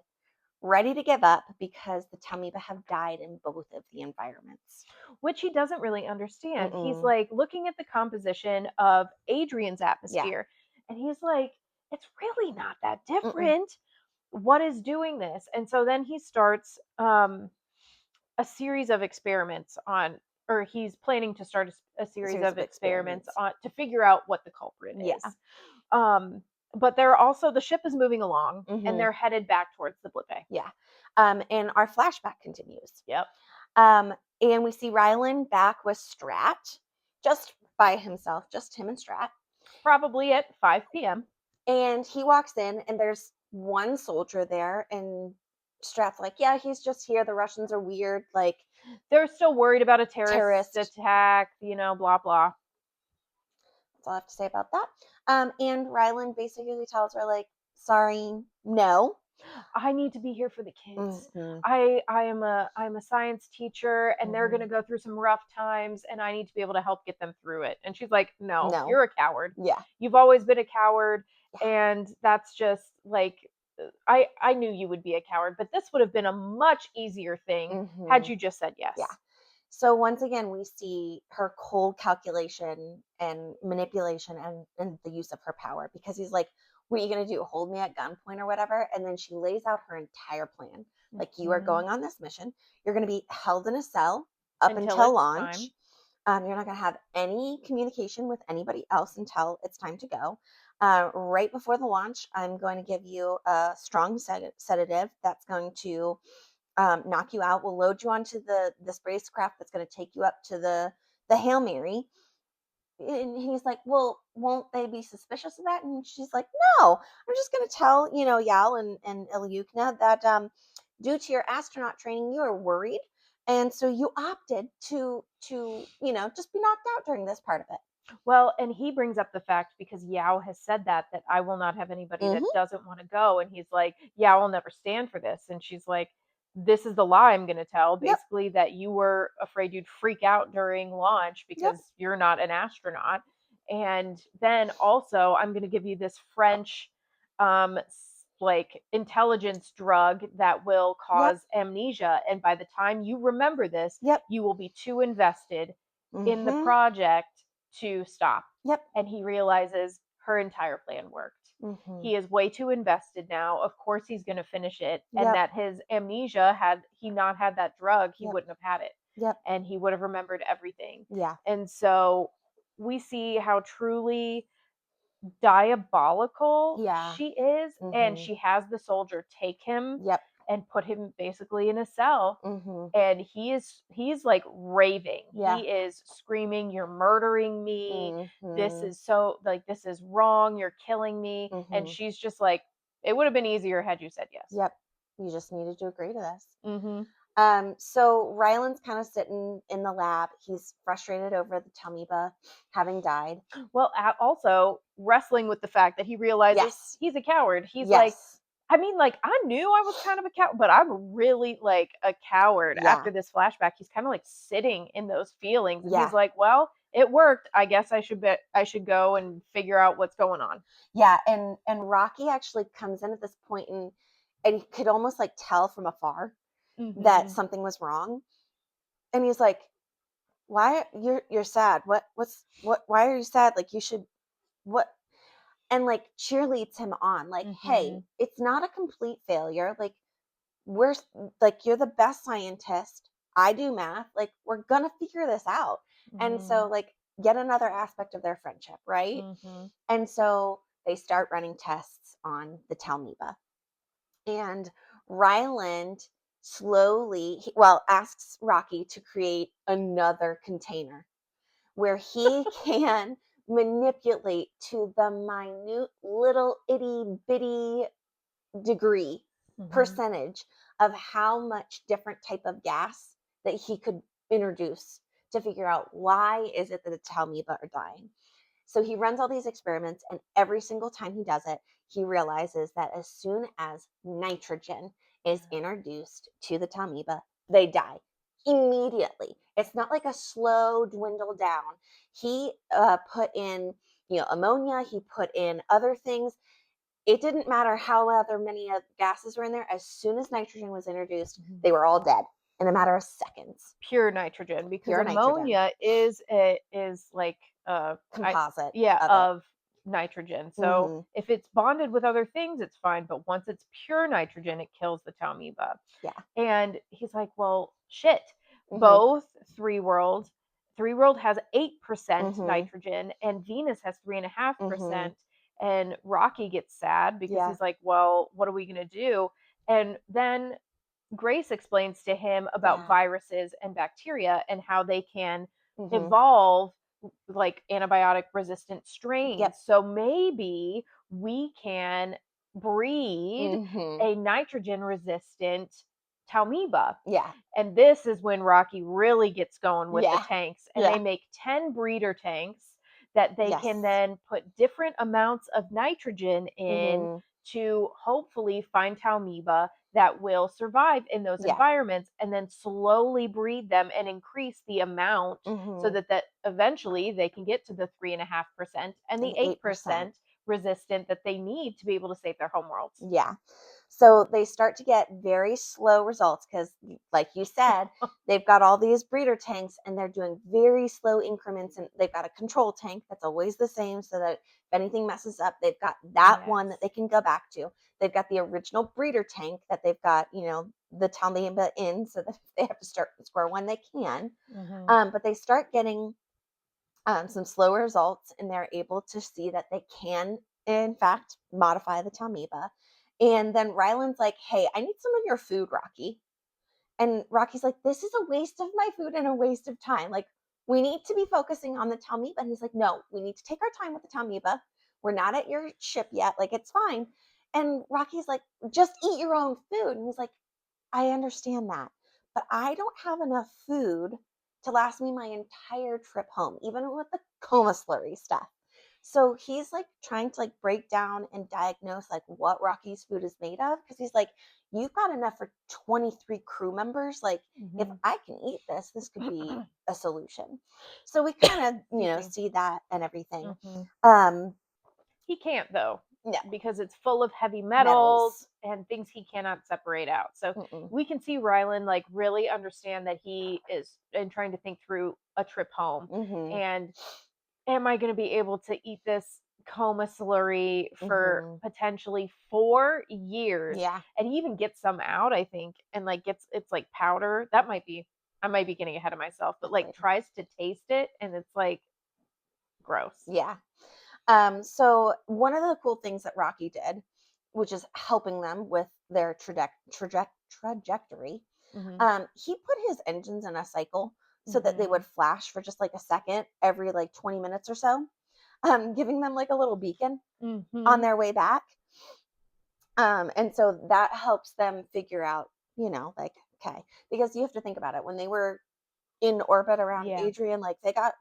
ready to give up because the Talmiba have died in both of the environments. Which he doesn't really understand. He's Mm-mm. like looking at the composition of Adrian's Yeah. atmosphere, and he's like, it's really not that Mm-mm. different. What is doing this? And so then he starts a series of experiments on, or he's planning to start a A series series of of experiments experiments. on to figure out what the culprit Yeah. is. But they're also, the ship is moving along and Mm-hmm. they're headed back towards the blip bay. Yeah. And our flashback continues. Yep. And we see Rylan back with Strat, just by himself, just him and Strat. Probably at 5 p.m. And he walks in, and there's one soldier there, and Strat's like, yeah, he's just here. The Russians are weird, like They're still worried about a terrorist terrorist. attack, blah, blah. That's all I have to say about that. And Rylan basically tells her, like, sorry, no. I need to be here for the kids. Mm-hmm. I'm a science teacher and they're Mm-hmm. going to go through some rough times and I need to be able to help get them through it. And she's like, "No, No. you're a coward. Yeah. You've always been a coward Yeah. and that's just like I knew you would be a coward, but this would have been a much easier thing had Mm-hmm. you just said yes." Yeah. So once again, we see her cold calculation and manipulation, and the use of her power, because he's like, what are you going to do? Hold me at gunpoint or whatever? And then she lays out her entire plan. Like, you are going on this mission. You're going to be held in a cell up Until until it's launch. time. You're not going to have any communication with anybody else until it's time to go. Right before the launch, I'm going to give you a strong sedative that's going to knock you out. We'll load you onto the spacecraft that's going to take you up to the Hail Mary. And he's like, well, won't they be suspicious of that? And she's like, no, I'm just going to tell, Yal and Ilyukna that due to your astronaut training, you are worried. And so you opted to, just be knocked out during this part of it. Well, and he brings up the fact because Yao has said that I will not have anybody that Mm-hmm. doesn't want to go, and he's like, Yao will never stand for this, and she's like, this is the lie I'm going to tell, Yep. basically that you were afraid you'd freak out during launch Yep. because you're not an astronaut, and then also I'm going to give you this French, like intelligence drug that will Yep. cause amnesia, and by the time you remember this, Yep. you will be too invested in the Mm-hmm. project to stop. Yep. And he realizes her entire plan worked. Mm-hmm. He is way too invested now. Of course he's going to finish it. And Yep. that his amnesia, had he not had that drug, he Yep. wouldn't have had it. Yep. And he would have remembered everything. Yeah. And so we see how truly diabolical Yeah. she is. And Mm-hmm. she has the soldier take him Yep. and put him basically in a cell, Mm-hmm. and he's like raving. Yeah. He is screaming, you're murdering me, this Mm-hmm. is so, like, this is wrong, you're killing me. And Mm-hmm. she's just like, it would have been easier had you said yes. Yep. You just needed to agree to this. Mm-hmm. So Ryland's kind of sitting in the lab. He's frustrated over the Talmiba having died. Well, also wrestling with the fact that he realizes Yes. he's a coward. He's like, Yes. I mean, like, I knew I was kind of a coward, but I'm really like a coward. Yeah. After this flashback, he's kind of like sitting in those feelings, and he's Yeah. like, well, it worked. I guess I should go and figure out what's going on. Yeah. And Rocky actually comes in at this point and he could almost like tell from afar that Mm-hmm. something was wrong. And he's like, why you're sad? What why are you sad? Like you should what and like cheerleads him on like, hey, Mm-hmm. it's not a complete failure. Like we're like you're the best scientist. I do math. Like we're gonna figure this out. And Mm-hmm. so like yet another aspect of their friendship, right? Mm-hmm. And so they start running tests on the Talmiba. And Ryland asks Rocky to create another container where he can manipulate to the minute little itty bitty degree Mm-hmm. percentage of how much different type of gas that he could introduce to figure out why is it that the Talmiba are dying. So he runs all these experiments, and every single time he does it, he realizes that as soon as nitrogen is introduced to the Talmiba, they die immediately. It's not like a slow dwindle down. He put in, ammonia. He put in other things. It didn't matter how other many gases were in there. As soon as nitrogen was introduced, Mm-hmm. they were all dead in a matter of seconds. Pure nitrogen, because Pure nitrogen, ammonia is like I composite yeah, of it. of nitrogen. So Hmm. if it's bonded with other things, it's fine. But once it's pure nitrogen, it kills the Talmiba. Yeah. And he's like, well, shit. Hmm. Both Three World has 8% Hmm. nitrogen, and Venus has Hmm. 3.5%. And Rocky gets sad because Yeah. he's like, well, what are we gonna do? And then Grace explains to him about Yeah. viruses and bacteria and how they can Hmm. evolve like antibiotic resistant strains. Yep. So maybe we can breed Hmm. a nitrogen resistant Talmiba. Yeah. And this is when Rocky really gets going with the Yeah. tanks, and they Yeah. make 10 breeder tanks that they can Yes. then put different amounts of nitrogen in Hmm. to hopefully find Talmiba that will survive in those Yeah. environments, and then slowly breed them and increase the amount so Hmm. that eventually they can get to the 3.5% and the And 8%. 8% resistant that they need to be able to save their homeworlds. Yeah. So they start to get very slow results because, like you said, they've got all these breeder tanks and they're doing very slow increments. And they've got a control tank that's always the same so that if anything messes up, they've got that one that Yes. they can go back to. They've got the original breeder tank that they've got, the Talmiba in so that if they have to start from square one, they can. Mm-hmm. But they start getting some slower results and they're able to see that they can in fact, modify the Talmiba. And then Ryland's like, hey, I need some of your food, Rocky. And Rocky's like, this is a waste of my food and a waste of time. Like, we need to be focusing on the Talmiba. And he's like, no, we need to take our time with the Talmiba. We're not at your ship yet. Like, it's fine. And Rocky's like, just eat your own food. And he's like, I understand that, but I don't have enough food to last me my entire trip home, even with the coma slurry stuff. So he's like trying to like break down and diagnose like what Rocky's food is made of, because he's like, you've got enough for 23 crew members. Like, if Mhm. I can eat this, this could be a solution. So we kind of, Excuse me. see that and everything. Mhm. Um, He can't though, no, because it's full of heavy metals metals. and things he cannot separate out. So Mm-mm. we can see Rylan like really understand that he is and trying to think through a trip home. Mm-hmm. And am I going to be able to eat this coma slurry for Mm-hmm. potentially 4 years? Yeah. And he even gets some out, I think, and like gets it's like powder. That might be I might be getting ahead of myself, but like tries to taste it and it's like gross. Yeah. So one of the cool things that Rocky did, which is helping them with their trajectory, Hmm. he put his engines in a cycle so that they Hmm. would flash for just like a second every like 20 minutes or so, giving them like a little beacon on Hmm. their way back. And so that helps them figure out, like, okay, because you have to think about it. When they were in orbit around Yeah. Adrian, like they got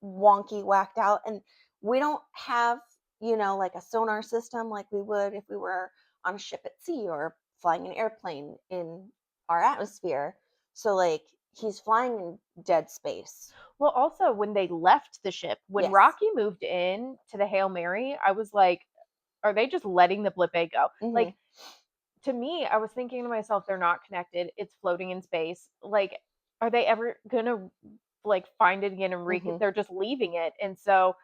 wonky, whacked out. And we don't have, like a sonar system like we would if we were on a ship at sea or flying an airplane in our atmosphere. So, like, he's flying in dead space. Well, also when they left the ship, when Yes. Rocky moved in to the Hail Mary, I was like, are they just letting the Blip A go? Hmm. Like to me, I was thinking to myself, they're not connected. It's floating in space. Like, are they ever gonna like find it again and Hmm. they're just leaving it. And so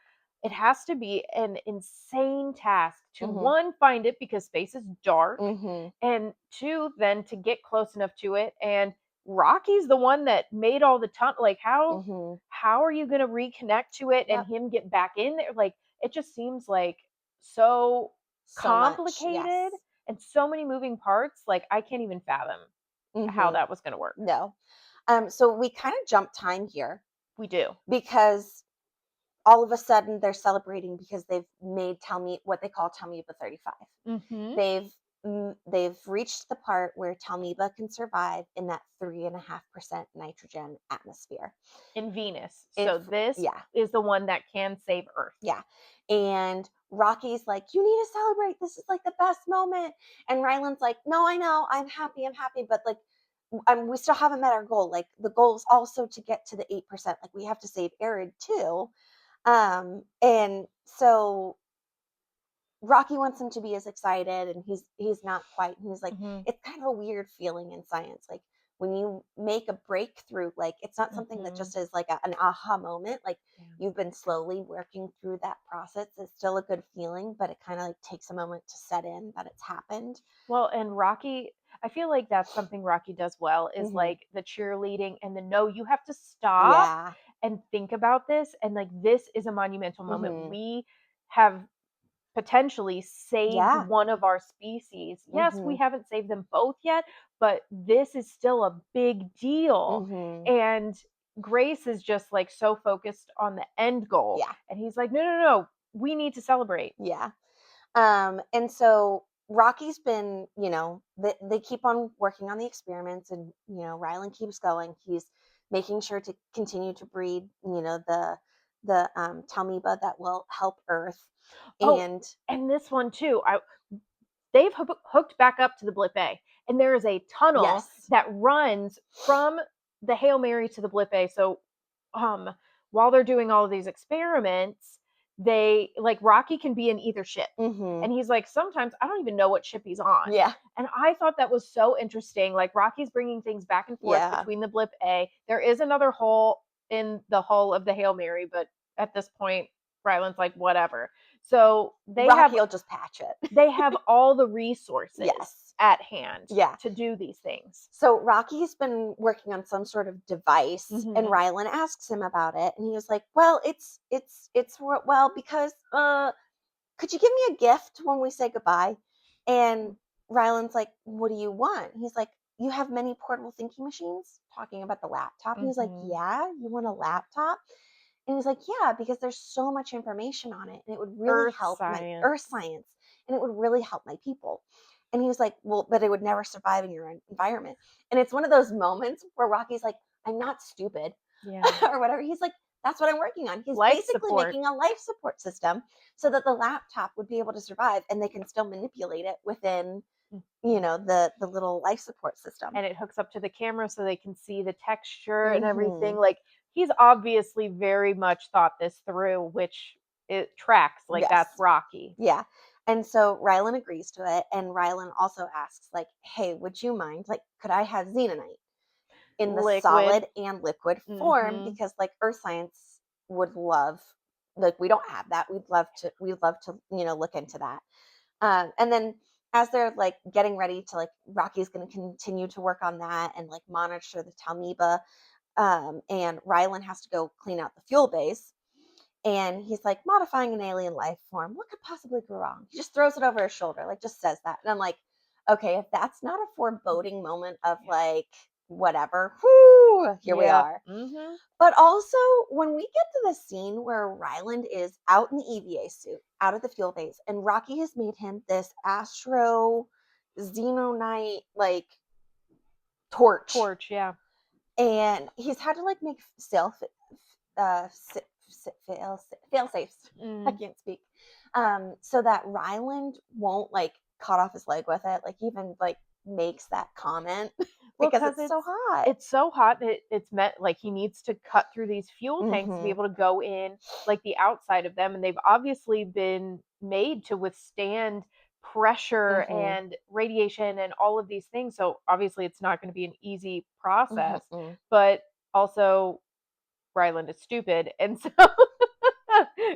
it has to be an insane task to Hmm. one, find it because space is dark, Hmm. and two, then to get close enough to it. And Rocky's the one that made all the tunnel. Like Hmm. how are you gonna reconnect to it and Yep. him get back in there? Like it just seems like so So much. complicated Yes. and so many moving parts. Like I can't even fathom how Hmm. that was gonna work. No. So we kind of jump time here We do. because all of a sudden they're celebrating because they've made what they call Talmiba 35. Mm-hmm. They've reached the part where Talmiba can survive in that 3.5% nitrogen atmosphere. In Venus. If So this Yeah, is the one that can save Earth. yeah. And Rocky's like, you need to celebrate. This is like the best moment. And Ryland's like, no, I know, I'm happy, but like, we still haven't met our goal. Like, the goal is also to get to the 8%. Like, we have to save Arid too. And so Rocky wants him to be as excited, and he's not quite. And he's like, Mm-hmm. it's kind of a weird feeling in science. Like, when you make a breakthrough, like, it's not something that Mm-hmm. just is like an aha moment. Like, Yeah. you've been slowly working through that process. It's still a good feeling, but it kind of like takes a moment to set in that it's happened. Well, and Rocky, I feel like that's something Rocky does well is Hmm. like the cheerleading and the no, you have to stop Yeah. and think about this. And like, this is a monumental moment. Hmm. We have potentially saved Yeah. one of our species. Yes, we Hmm. haven't saved them both yet, but this is still a big deal. Hmm. And Grace is just like so focused on the end goal. Yeah. And he's like, no, no, no, we need to celebrate. Yeah. And so Rocky's been, they keep on working on the experiments, and, Rylan keeps going. He's making sure to continue to breed, the Talmiba that will help Earth. Oh, And and this one too. They've hooked back up to the Blip A, and there is a tunnel yes. that runs from the Hail Mary to the Blip A. So, um, while they're doing all of these experiments, they like Rocky can be in either ship, Hmm. and he's like, sometimes I don't even know what ship he's on. Yeah. And I thought that was so interesting. Like Rocky's bringing things back and forth Yeah. between the Blip A. There is another hole in the hull of the Hail Mary, but at this point, Ryland's like, whatever. So Rocky will just patch it. they have all the resources Yes. at hand Yeah. to do these things. So Rocky's been working on some sort of device, and Mm-hmm. Rylan asks him about it, and he was like, "Well, it's well because could you give me a gift when we say goodbye? And Ryland's like, what do you want? He's like, you have many portable thinking machines, talking about the laptop. And he's like, Mhm. yeah, you want a laptop? And he's like, yeah, because there's so much information on it and it would really Earth help my science. earth science and it would really help my people. And he was like, well, but it would never survive in your environment. And it's one of those moments where Rocky's like, I'm not stupid Yeah. or whatever. He's like, that's what I'm working on. He's Life basically support. making a life support system so that the laptop would be able to survive and they can still manipulate it within, Mhm. the little life support system. And it hooks up to the camera so they can see the texture and everything. Mhm. Like, he's obviously very much thought this through, which it tracks. Like, that's Yes. Rocky. Yeah. And so Rylan agrees to it. And Rylan also asks, like, hey, would you mind? Like, could I have xenonite in the Liquid. solid and liquid form? Mhm. Because like earth science would love, like, we don't have that. We'd love to, look into that. And then as they're like getting ready to like Rocky's gonna continue to work on that and like monitor the Talmiba. And Rylan has to go clean out the fuel base and he's like, modifying an alien life form. What could possibly go wrong? He just throws it over his shoulder, like just says that. And I'm like, okay, if that's not a foreboding moment of Yeah. like, whatever, whoo, here we Yeah. are. Mhm. But also, when we get to the scene where Ryland is out in the EVA suit, out of the fuel base, and Rocky has made him this Astro Xenonite like torch, Torch, yeah. and he's had to like make self fail safes. I Mm. can't speak. So that Ryland won't like cut off his leg with it. Like even like makes that comment Well, because because it's so hot. it's so hot, it's meant like he needs to cut through these fuel tanks to be Mm-hmm. able to go in, like, the outside of them, and they've obviously been made to withstand pressure Mm-hmm. and radiation and all of these things, so obviously it's not gonna be an easy process, Mm-hmm. but also Ryland is stupid, and so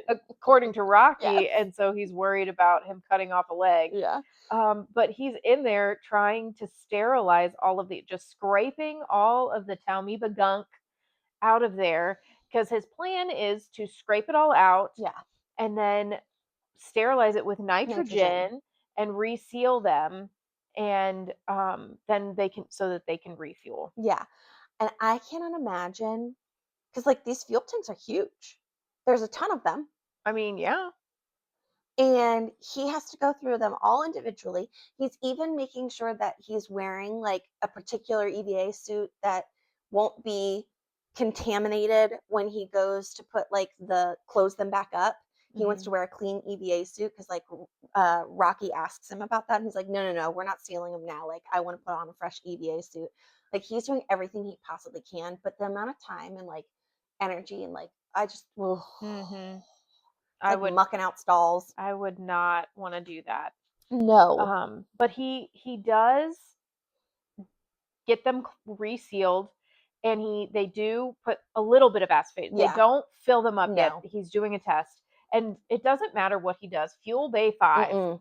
according to Yes. Rocky, and so he's worried about him cutting off a leg. Yeah. But he's in there trying to sterilize all of the just scraping all of the Talmiba gunk out of there because his plan is to scrape it all out Yeah. and then sterilize it with Nitrogen. nitrogen and reseal them and then they can so that they can refuel. Yeah. And I cannot imagine because like these fuel tanks are huge. There's a ton of them. I mean, yeah. And he has to go through them all individually. He's even making sure that he's wearing like a particular EVA suit that won't be contaminated when he goes to put like the close them back up. He wants to Hmm. wear a clean EVA suit because like Rocky asks him about that and he's like, no, no, no, we're not sealing them now. Like I want to put on a fresh EVA suit. Like he's doing everything he possibly can, but the amount of time and like energy and like I just, ugh, Hmm. it's I like would mucking out stalls. I would not want to do that. No. But he does get them resealed, and they do put a little bit of acetate. They Yeah. don't fill them up yet. No. He's doing a test, and it doesn't matter what he does. Fuel Bay 5 Mm-mm.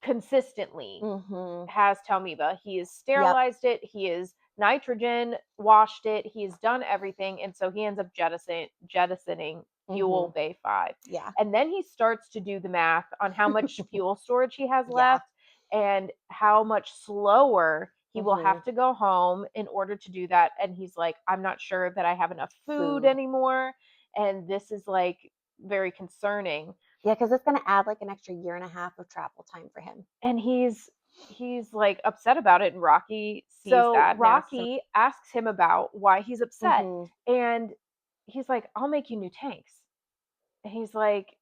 consistently Mhm. has Talmiba. He has Yep. sterilized it. He has nitrogen washed it. He has done everything, and so he ends up jettisoning Fuel Mhm. Bay 5. Yeah. And then he starts to do the math on how much fuel storage he has Yeah. left and how much slower he will Mhm. have to go home in order to do that. And he's like, I'm not sure that I have enough food Food. anymore. And this is like very concerning. Yeah, because it's gonna add like an extra year and a half of travel time for him. And he's like upset about it, and Rocky sees So that and asks him Rocky. why he's upset, Mhm. and he's like, I'll make you new tanks. And he's like,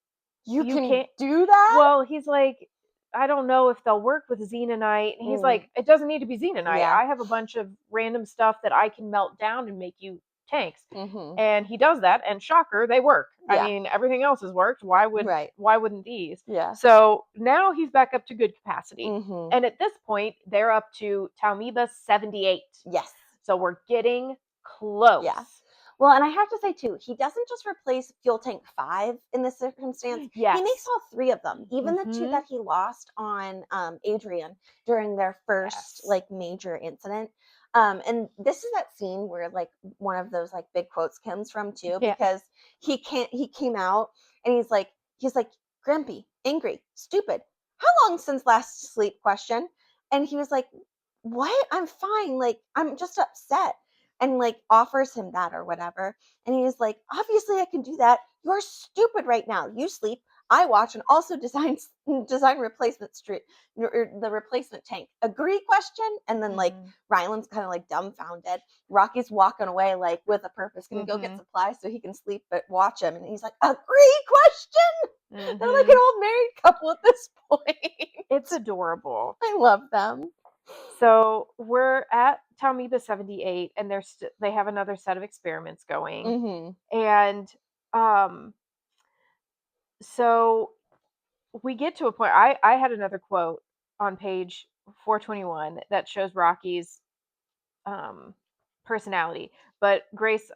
You you can can't. do that? Well, he's like, I don't know if they'll work with xenonite. And he's Mm. like, it doesn't need to be xenonite. Yeah. I have a bunch of random stuff that I can melt down and make you tanks. Mhm. And he does that, and shocker, they work. I Yeah. mean, everything else has worked. Right. Why wouldn't these? Yeah. So now he's back up to good capacity. Mhm. And at this point, they're up to Talmiba 78. Yes. So we're getting close. Yeah. Well, and I have to say too, he doesn't just replace fuel tank 5 in this circumstance. He makes Yes. all 3 of them, even the 2 Mhm. that he lost on Adrian during their first Yes. like major incident. And this is that scene where like one of those like big quotes comes from too, Yeah. because he came out and he's like, grumpy, angry, stupid. How long since last sleep question? And he was like, what? I'm fine. Like, I'm just upset. And like offers him that or whatever. And he was like, obviously I can do that. You're stupid right now. You sleep. I watch and also design replacement street or the replacement tank. Agree question? And then like Mhm. Ryland's kind of like dumbfounded. Rocky's walking away like with a purpose, gonna go get Mhm. supplies so he can sleep, but watch him. And he's like, agree question? They're like an Mhm. old married couple at this point. It's adorable. I love them. So we're at Talmiba 78, and they have another set of experiments going, Mm-hmm. and um, so we get to a point. I had another quote on page 421 that shows Rocky's um, personality. But Grace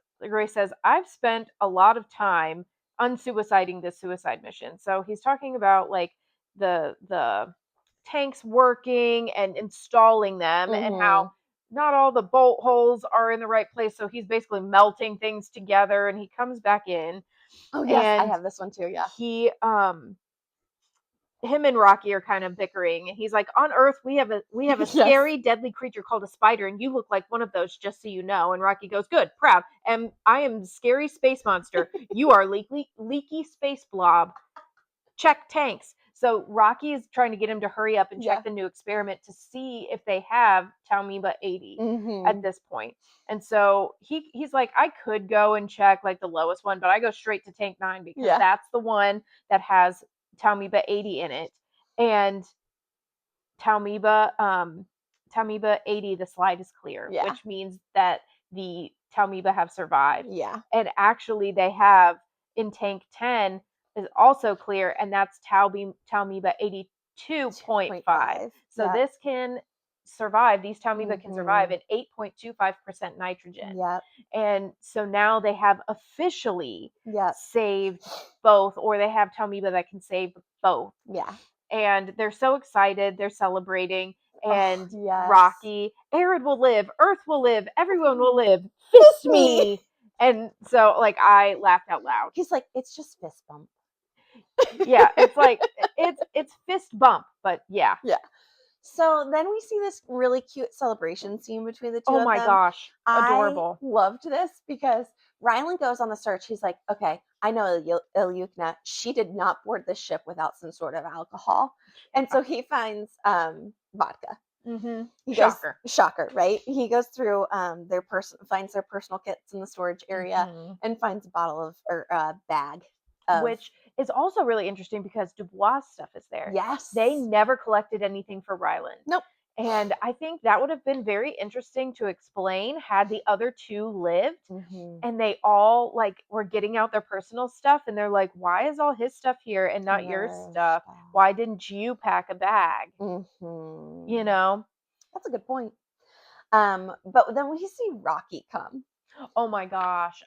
says, I've spent a lot of time unsuiciding this suicide mission. So he's talking about like the tanks working and installing them, and how Mm-hmm. not all the bolt holes are in the right place. So he's basically melting things together, and he comes back in, Oh yes, I and have this one too. Yeah. he him and Rocky are kind of bickering, and he's like, "On Earth, we have a Yes. scary, deadly creature called a spider, and you look like one of those, just so you know." And Rocky goes, "Good, proud, and I am scary space monster. You are leaky space blob. Check tanks." So Rocky is trying to get him to hurry up and check Yeah. the new experiment to see if they have Talmiba 80 at Mm-hmm. this point. And so he's like, I could go and check like the lowest one, but I go straight to tank 9 because Yeah. that's the one that has Talmiba 80 in it. And Talmiba, Talmiba 80, the slide is clear, Yeah. which means that the Talmiba have survived. Yeah. And actually, they have in tank 10 is also clear, and that's Talmiba 82.5. 2.5. So Yep. this can survive, these Talmiba can survive Mm-hmm. at 8.25% nitrogen. Yep. And so now they have officially Yep. saved both, or they have Talmiba that can save both, Yeah. and they're so excited. They're celebrating. Oh, And yes. Rocky, Arid will live, Earth will live, everyone will Everyone. live. Kiss Fist me. me. And so, like, I laughed out loud. He's like, it's just fist bump. Yeah, it's like it's fist bump, but yeah. Yeah. So then we see this really cute celebration scene between the two Oh of my them. gosh, I adorable. loved this because Rylan goes on the search. He's like, okay, I know Ilyukna. She did not board the ship without some sort of alcohol. And so he finds vodka. Mm-hmm. He goes, Shocker. shocker, right? He goes through finds their personal kits in the storage area Mm-hmm. and finds a bottle of, or a bag of, Which is also really interesting because Dubois' stuff is there. They yes. never collected anything for Ryland. Nope. And I think that would have been very interesting to explain had the other two lived, Mm-hmm. and they all like were getting out their personal stuff, and they're like, why is all his stuff here and not your No stuff? stuff. Why didn't you pack a bag? You Mm-hmm. know? That's a good point. But then we see Rocky come. Oh my gosh.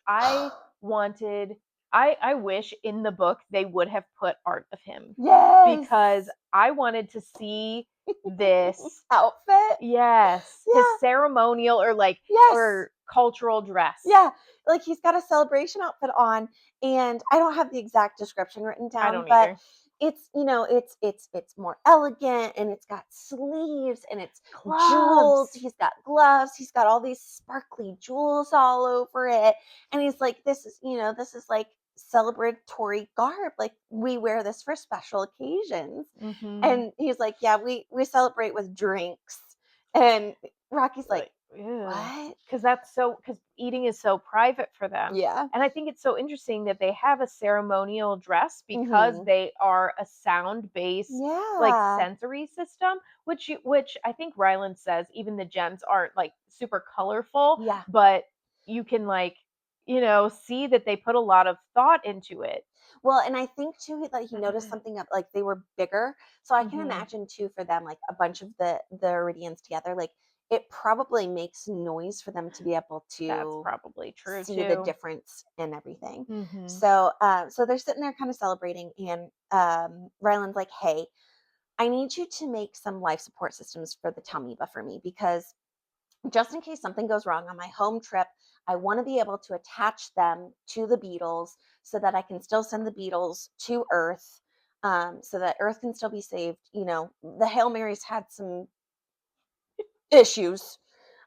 Wanted I wish in the book they would have put art of him, Yes. because I wanted to see this. Outfit. Yes, his Yeah. ceremonial or like Yes. or cultural dress. Yeah. Like he's got a celebration outfit on, and I don't have the exact description written I down, don't but either. it's, it's more elegant, and it's got sleeves, and it's jeweled. Gloves. He's got gloves. He's got all these sparkly jewels all over it. And he's like, this is like celebratory garb. Like we wear this for special occasions. Mhm. And he's like, yeah, we celebrate with drinks. And Rocky's like, Like, ew. what? Because eating is so private for them. Yeah. And I think it's so interesting that they have a ceremonial dress because Mhm. they are a sound-based, like, Yeah. sensory system, which I think Ryland says even the gems aren't, like, super colorful, Yeah. but you can, like, see that they put a lot of thought into it. Well, and I think too that he noticed something up, like they were bigger. So I can Mhm. imagine too for them, like a bunch of the Iridians together, like it probably makes noise for them to be able That's to probably true see the too. difference in everything. Mhm. So they're sitting there kind of celebrating, and Ryland's like, "Hey, I need you to make some life support systems for the Tamiba for me, because just in case something goes wrong on my home trip, I want to be able to attach them to the beetles so that I can still send the beetles to Earth, so that Earth can still be saved. The Hail Marys had some issues,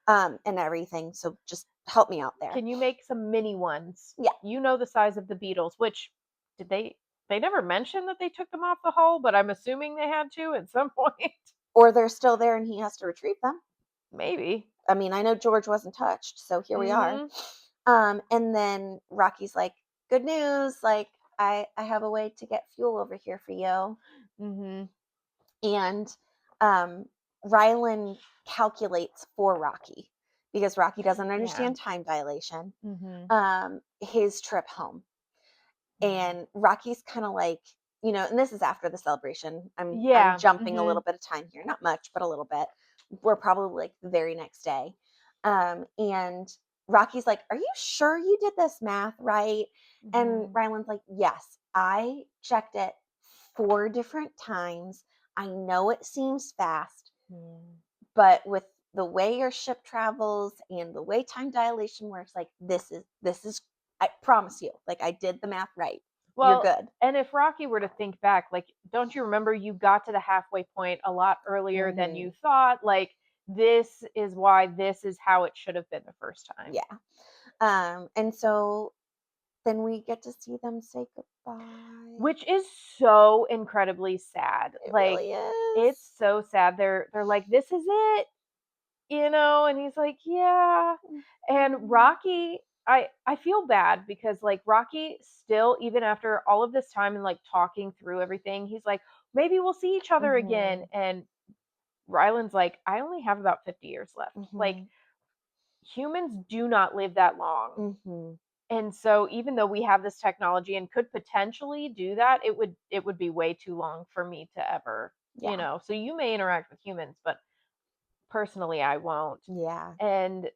and everything. So just help me out there. Can you make some mini ones? Yeah. You know the size of the Beatles, which did they never mentioned that they took them off the hull, but I'm assuming they had to at some point. Or they're still there and he has to retrieve them. Maybe. I mean, I know George wasn't touched, so here we are. Mhm. And then Rocky's like, "Good news! Like, I have a way to get fuel over here for you." Mhm. And um, Rylan calculates for Rocky because Rocky doesn't Yeah. understand time dilation. Mhm. His trip home, Yeah. and Rocky's kind of like, and this is after the celebration. I'm Yeah. jumping a little Mhm. bit of time here, not much, but a little bit. We're probably like the very next day, and Rocky's like, "Are you sure you did this math right?" And Mhm. Ryland's like, "Yes, I checked it 4 different times. I know it seems fast, Yeah. but with the way your ship travels and the way time dilation works, like this is I promise you, like I did the math right. You're Well, good." and if Rocky were to think back, like, don't you remember you got to the halfway point a lot earlier than Mhm. you thought? Like, this is why this is how it should have been the first time. Yeah. And so then we get to see them say goodbye. Which is so incredibly sad. It Like, really it's is. so sad. They're like, "This is it," and he's like, "Yeah." And Mhm. Rocky, I feel bad because, like, Rocky still, even after all of this time and, like, talking through everything, he's like, "Maybe we'll see each other again." Mhm. And Ryland's like, "I only have about 50 years left." Like, Mhm. humans do not live that long. Mhm. And so even though we have this technology and could potentially do that, it would be way too long for me to ever. Yeah. So you may interact with humans, but personally I won't. Yeah. And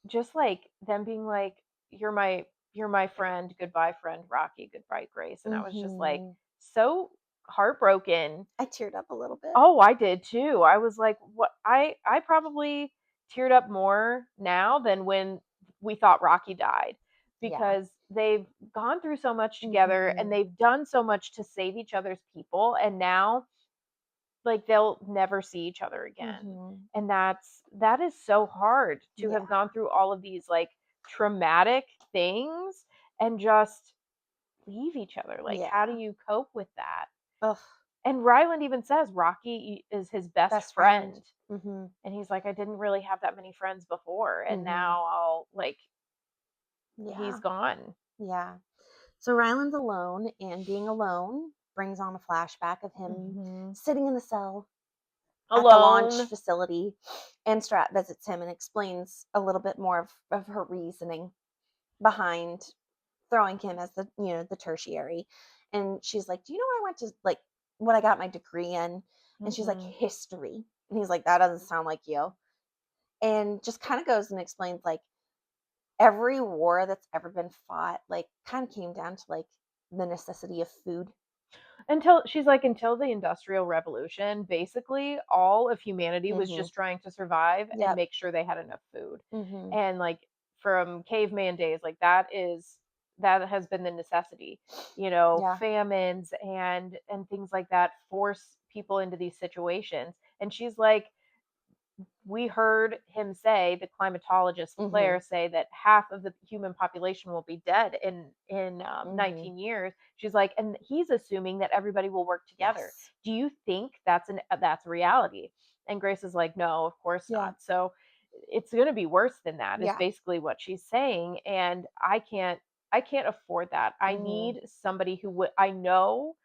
just like them being like, you're my friend, goodbye friend Rocky, goodbye Grace. And I was just like Mhm. so heartbroken. I teared up a little bit. Oh, I did too. I was like, what I probably teared up more now than when we thought Rocky died Yeah. because they've gone through so much together and Mhm. they've done so much to save each other's people and now like they'll never see each other again. Mhm. And that is so hard to Yeah. have gone through all of these like traumatic things and just leave each other. Like how do Yeah. you cope with that? Ugh. And Ryland even says Rocky is his best Best friend. friend. Mhm. And he's like, I didn't really have that many friends before. And Mhm. now I'll like, he's Yeah. gone. Yeah. So Ryland's alone, and being alone brings on a flashback of him Hmm. sitting in the cell at the launch Alone. facility, and Strat visits him and explains a little bit more of her reasoning behind throwing him as the tertiary. And she's like, "Do you know what I went to, like, what I got my degree in?" And she's like, Hmm. "History." And he's like, "That doesn't sound like you." And just kind of goes and explains, like, every war that's ever been fought, like, kind of came down to, like, the necessity of food. Until she's like, until the Industrial Revolution, basically all of humanity was Mhm. just trying to survive and Yep. make sure they had enough food. Mhm. And like from caveman days, like that has been the necessity. Yeah. Famines and things like that force people into these situations. And she's like, we heard him say, the climatologist Claire Mhm. say that half of the human population will be dead in Mhm. 19 years. She's like, and he's assuming that everybody will work together. Yes. Do you think that's reality? And Grace is like, no, of course Yeah. not. So it's going to be worse than that. Is Yeah. basically what she's saying, and I can't afford that. I Mhm. need somebody who would I know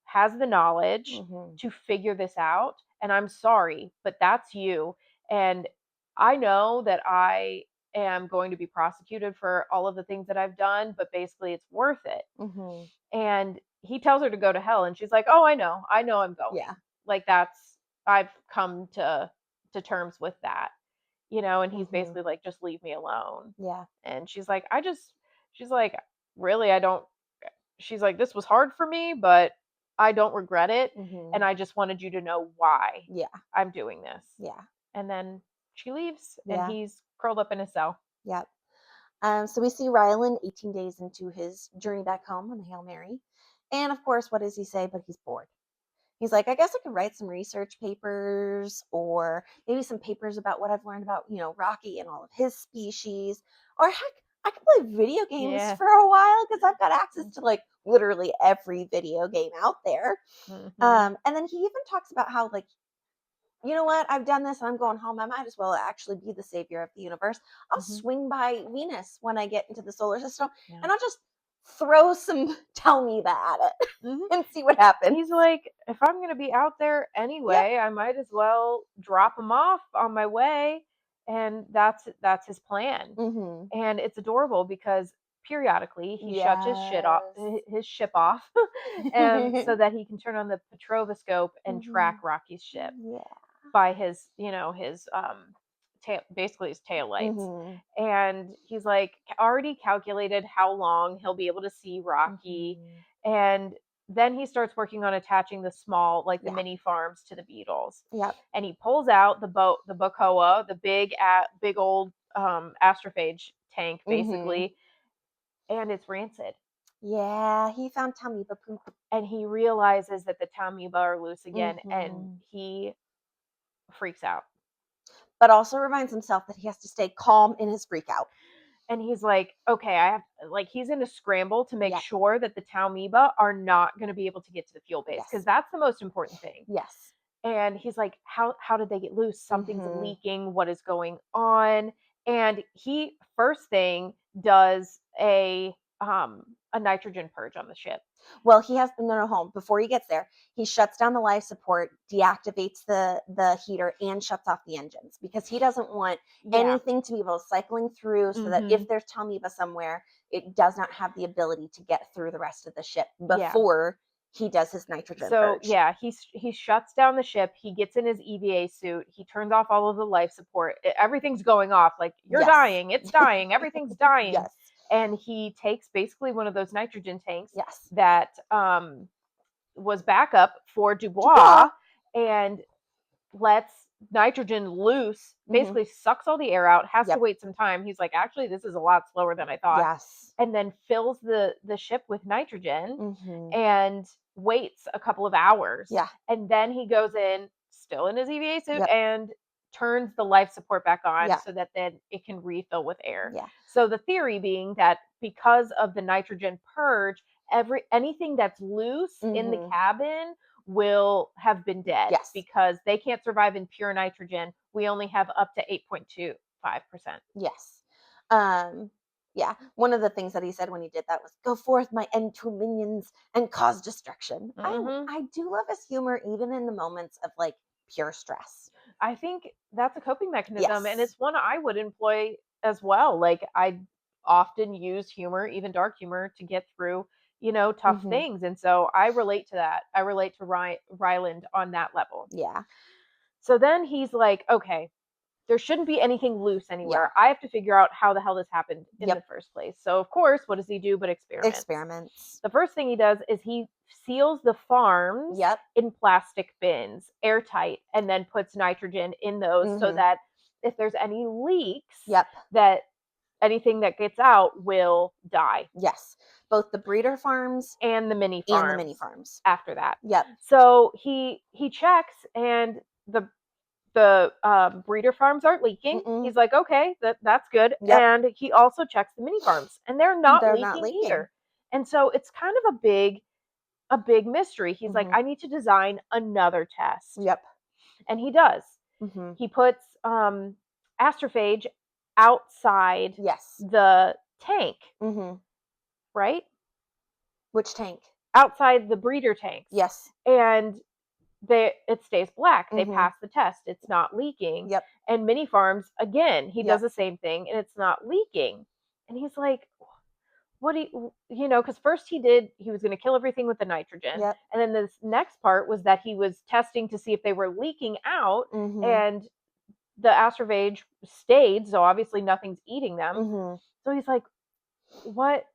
has the knowledge Mhm. to figure this out. And I'm sorry, but that's you. And I know that I am going to be prosecuted for all of the things that I've done, but basically it's worth it. Mhm. And he tells her to go to hell and she's like, "Oh, I know I'm Yeah. going." Like I've come to terms with that. And he's Mhm. basically like, "Just leave me alone." Yeah. And she's like, "Really, I don't." She's like, "This was hard for me, but I don't regret it, and Mhm. I just wanted you to know why Yeah. I'm doing this." Yeah. And then she leaves and Yeah. he's curled up in his cell. Yep. So we see Rylan 18 days into his journey back home on the Hail Mary, And of course, what does he say? But he's bored. He's like, I guess I could write some research papers or maybe some papers about what I've learned about, Rocky and all of his species. Or heck, I could play video games Yeah. for a while because I've got access to like literally every video game out there. Mhm. And then he even talks about how, like, you know what? I've done this and I'm going home. I might as well actually be the savior of the universe. I'll Mhm. swing by Venus when I get into the solar system Yeah. and I'll just throw some Talmiba at it Mhm. and see what happens. He's like, if I'm gonna be out there Yep. anyway, I might as well drop him off on my way, and that's his plan. Mm-hmm. And it's adorable because periodically he shuts Yes. his ship off, so that he can turn on the Petrovoscope and Mm-hmm. track Rocky's ship Yeah. by his, tail, basically his tail lights. Mm-hmm. And he's like already calculated how long he'll be able to see Rocky. Mm-hmm. And then he starts working on attaching the small, like the Yeah. mini farms to the beetles. Yep. And he pulls out the Bacoa, the big old astrophage tank, Mm-hmm. basically, and it's rancid. Yeah. He found Talmiba poop. And he realizes that the Tamiba are loose again, and Mm-hmm. he freaks out. But also reminds himself that he has to stay calm in his freak out. And he's like, okay, I have, like, he's in a scramble to make Yep. sure that the Taumiba are not going to be able to get to the fuel base, because Yes. that's the most important thing. Yes. And he's like, how did they get loose? Something's Mm-hmm. leaking. What is going on? And he first thing does a nitrogen purge on the ship. Well, he has no home before he gets there. He shuts down the life support, deactivates the heater, and shuts off the engines because he doesn't want Yeah. anything to be able to cycling through, so that Mm-hmm. if there's Talmiba somewhere, it does not have the ability to get through the rest of the ship Yeah. before he does his nitrogen So purge. yeah, he shuts down the ship. He gets in his EVA suit. He turns off all of the life support. Everything's going off. Like, you're Yes. dying. It's dying. Everything's dying. Yes. And he takes basically one of those nitrogen tanks Yes. that was backup for Dubois, Dubois. and lets nitrogen loose. Mm-hmm. Basically sucks all the air out. Has to Yep. wait some time. He's like, actually, this is a lot slower than I thought. Yes. And then fills the ship with nitrogen Mm-hmm. and waits a couple of hours. Yeah. And then he goes in, still in his EVA suit, Yep. and turns the life support back on Yeah. so that then it can refill with air. Yeah. So the theory being that because of the nitrogen purge, anything that's loose in the Mm-hmm. cabin will have been dead Yes. because they can't survive in pure nitrogen. We only have up to 8.25%. Yes. Um, yeah. One of the things that he said when he did that was, "Go forth, my N2 minions, and cause destruction." Mm-hmm. I do love his humor, even in the moments of like pure stress. I think that's a coping mechanism, and Yes. it's one I would employ as well. Like, I often use humor, even dark humor, to get through, tough Hmm. things. And so I relate to that. I relate to Ryland on that level. Yeah. So then he's like, okay, there shouldn't be anything loose Yeah. anywhere. I have to figure out how the hell this happened in the Yep. first place. So, of course, what does he do but experiments? Experiments. The first thing he does is he seals the farms Yep. in plastic bins, airtight, and then puts nitrogen in those so Hmm. that if there's any leaks, Yep. that anything that gets out will die. Yes. Both the breeder farms And the mini and the mini farms farms. after that. Yep. So he checks, and the breeder farms aren't leaking. Mm-mm. He's like, okay, that's good. Yep. And he also checks the mini farms, and they're not They're not leaking leaking. either. And so it's kind of a big mystery. He's like, Hmm. I need to design another test. Yep. And he does. Hmm. He puts astrophage outside Yes. the tank, Hmm. right? Which tank? Outside the breeder tanks. Yes. And it stays black. They Hmm. pass the test. It's not leaking. Yep. And mini farms, again, he does Yep. the same thing, and it's not leaking. And he's like, what do because first he was going to kill everything with the nitrogen. Yep. And then this next part was that he was testing to see if they were leaking out, Hmm. and the astrovage stayed, so obviously nothing's eating them. Hmm. So he's like, what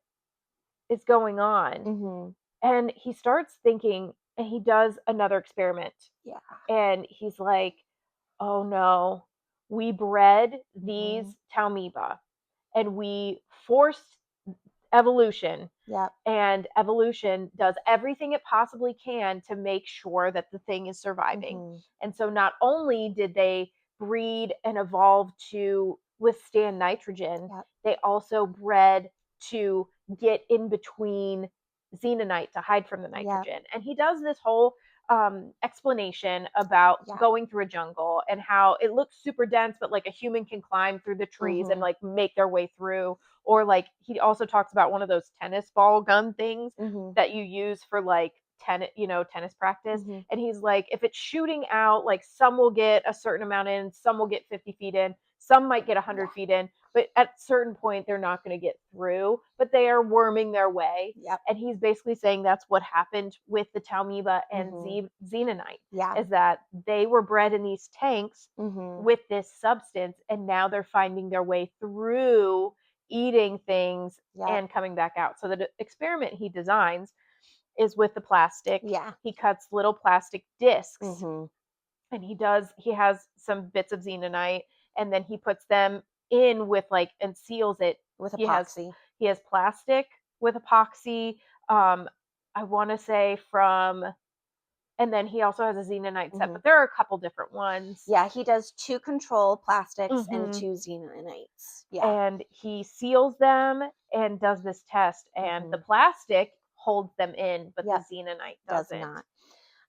is going on? Hmm. And he starts thinking, and he does another experiment. Yeah. And he's like, oh no, we bred Hmm. these Taumiba, and we forced evolution. Yep. And evolution does everything it possibly can to make sure that the thing is surviving. Mm-hmm. And so not only did they breed and evolve to withstand nitrogen, Yep. they also bred to get in between xenonite to hide from the Yep. nitrogen. And he does this whole explanation about Yeah. going through a jungle and how it looks super dense, but like a human can climb through the trees and Mm-hmm. like make their way through. Or like he also talks about one of those tennis ball gun things Mm-hmm. that you use for like tennis practice. Mm-hmm. And he's like, if it's shooting out, like some will get a certain amount in, some will get 50 feet in, some might get 100 Yeah. feet in, but at a certain point they're not going to get through, but they are worming their way. Yep. And he's basically saying that's what happened with the Talmiba and Mm-hmm. xenonite, Yeah. is that they were bred in these tanks Mm-hmm. with this substance, and now they're finding their way through eating things Yep. and coming back out. So the experiment he designs is with the plastic. Yeah. He cuts little plastic discs, Mm-hmm. and he has some bits of xenonite, and then he puts them in with like and seals it. With He has epoxy. he has plastic with epoxy. Um, I want to say from, and then he also has a xenonite set, Mm-hmm. but there are a couple different ones. Yeah, he does 2 control plastics and Mm-hmm. 2 xenonites. Yeah. And he seals them and does this test, and the Mm-hmm. plastic holds them in, but the Yep. xenonite Does doesn't. not.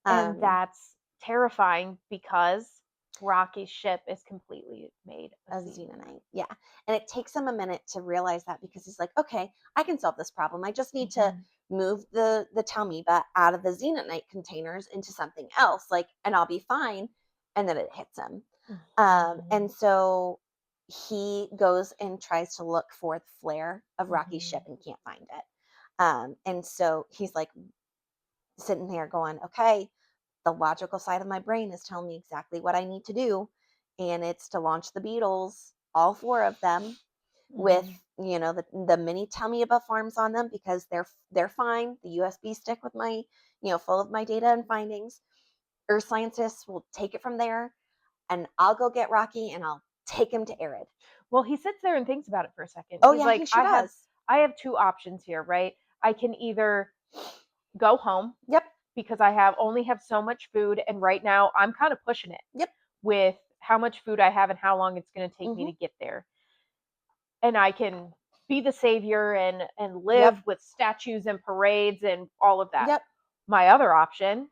And that's terrifying because Rocky's ship is completely made A of xenonite. xenonite. Yeah. And it takes him a minute to realize that, because he's like, okay, I can solve this problem. I just need to move the Talmiba out of the xenonite containers into something else, like, and I'll be fine. And then it hits him. And so he goes and tries to look for the flare of Rocky's ship and can't find it. And so he's like sitting there going, okay, the logical side of my brain is telling me exactly what I need to do. And it's to launch the Beetles, all 4 of them, with, the mini Talmiba farms on them, because they're fine. The USB stick with my, full of my data and findings. Earth scientists will take it from there, and I'll go get Rocky and I'll take him to Arid. Well, he sits there and thinks about it for a second. Oh He's yeah, he like, sure does. I have two options here, right? I can either go home Yep. because I only have so much food, and right now I'm kind of pushing it Yep. with how much food I have and how long it's going to take me to get there. And I can be the savior and live with statues and parades and all of that. Yep. My other option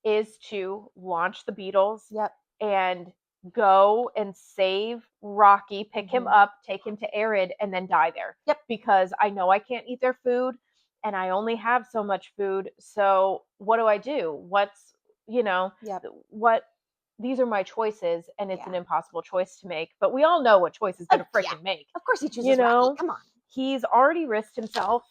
is to launch the Beatles Yep. and go and save Rocky, pick him up, take him to Arid, and then die there. Yep. Because I know I can't eat their food and I only have so much food. So what do I do? What's, Yep. what these are my choices, and it's an Yeah. impossible choice to make. But we all know what choice he's going to Yeah. freaking make. Of course he chooses Rocky. Come on. He's already risked himself.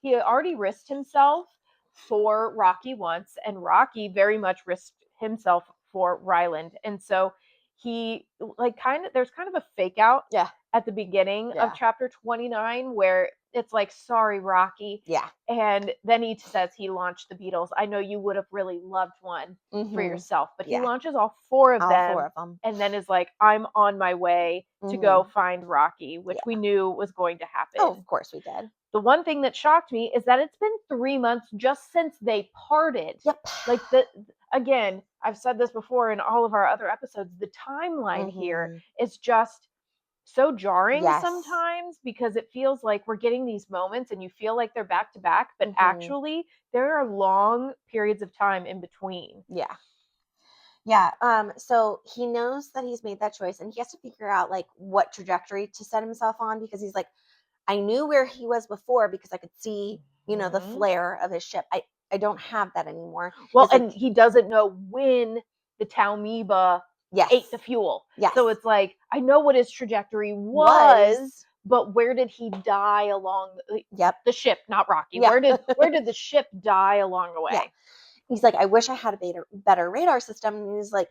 He already risked himself for Rocky once, and Rocky very much risked himself for Ryland. And so he there's kind of a fake out at the beginning of chapter 29 where it's like, sorry, Rocky. Yeah. And then he says he launched the Beatles. I know you would have really loved one for yourself, but he launches all four of them. And then is like, I'm on my way to go find Rocky, which we knew was going to happen. Oh, of course we did. The one thing that shocked me is that it's been 3 months just since they parted. Yep. Like again, I've said this before in all of our other episodes, the timeline here is just so jarring sometimes, because it feels like we're getting these moments and you feel like they're back to back, but actually there are long periods of time in between. Yeah. Yeah. So he knows that he's made that choice, and he has to figure out like what trajectory to set himself on, because he's like, I knew where he was before because I could see, the flare of his ship. I don't have that anymore. Well, and he doesn't know when the Talmiba ate the fuel. Yes. So it's like, I know what his trajectory was, but where did he die along the ship, not Rocky? Where did the ship die along the way? Yeah. He's like, I wish I had a better radar system. And he's like,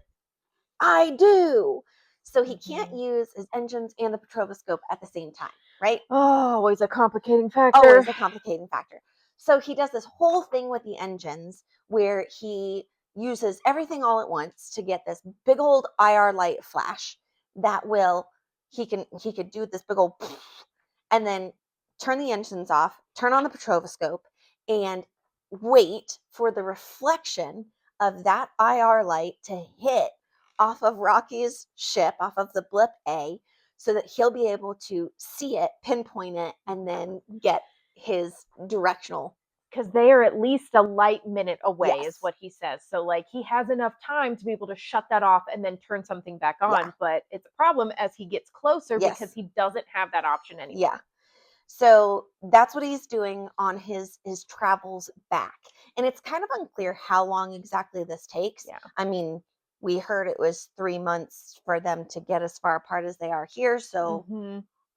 I do. So he can't use his engines and the petroboscope at the same time, right? Oh, always a complicating factor. Always a complicating factor. So he does this whole thing with the engines where he uses everything all at once to get this big old IR light flash that he could do this big old, and then turn the engines off, turn on the petrovoscope, and wait for the reflection of that IR light to hit off of Rocky's ship, off of the blip A, so that he'll be able to see it, pinpoint it, and then get his directional. Because they are at least a light minute away, is Yes. what he says. So, like, he has enough time to be able to shut that off and then turn something back on. Yeah. But it's a problem as he gets closer Yes. because he doesn't have that option anymore. Yeah. So that's what he's doing on his travels back. And it's kind of unclear how long exactly this takes. Yeah. I mean, we heard it was 3 months for them to get as far apart as they are here. So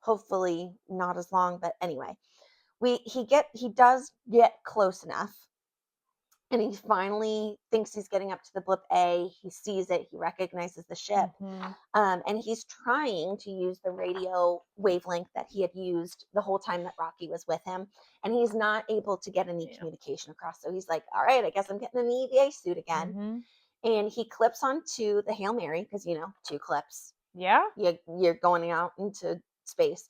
hopefully not as long. But anyway, he does get close enough. And he finally thinks he's getting up to the blip A. He sees it. He recognizes the ship. And he's trying to use the radio wavelength that he had used the whole time that Rocky was with him. And he's not able to get any communication across. So he's like, all right, I guess I'm getting an EVA suit again. And he clips onto the Hail Mary because, 2 clips. Yeah. You're going out into space.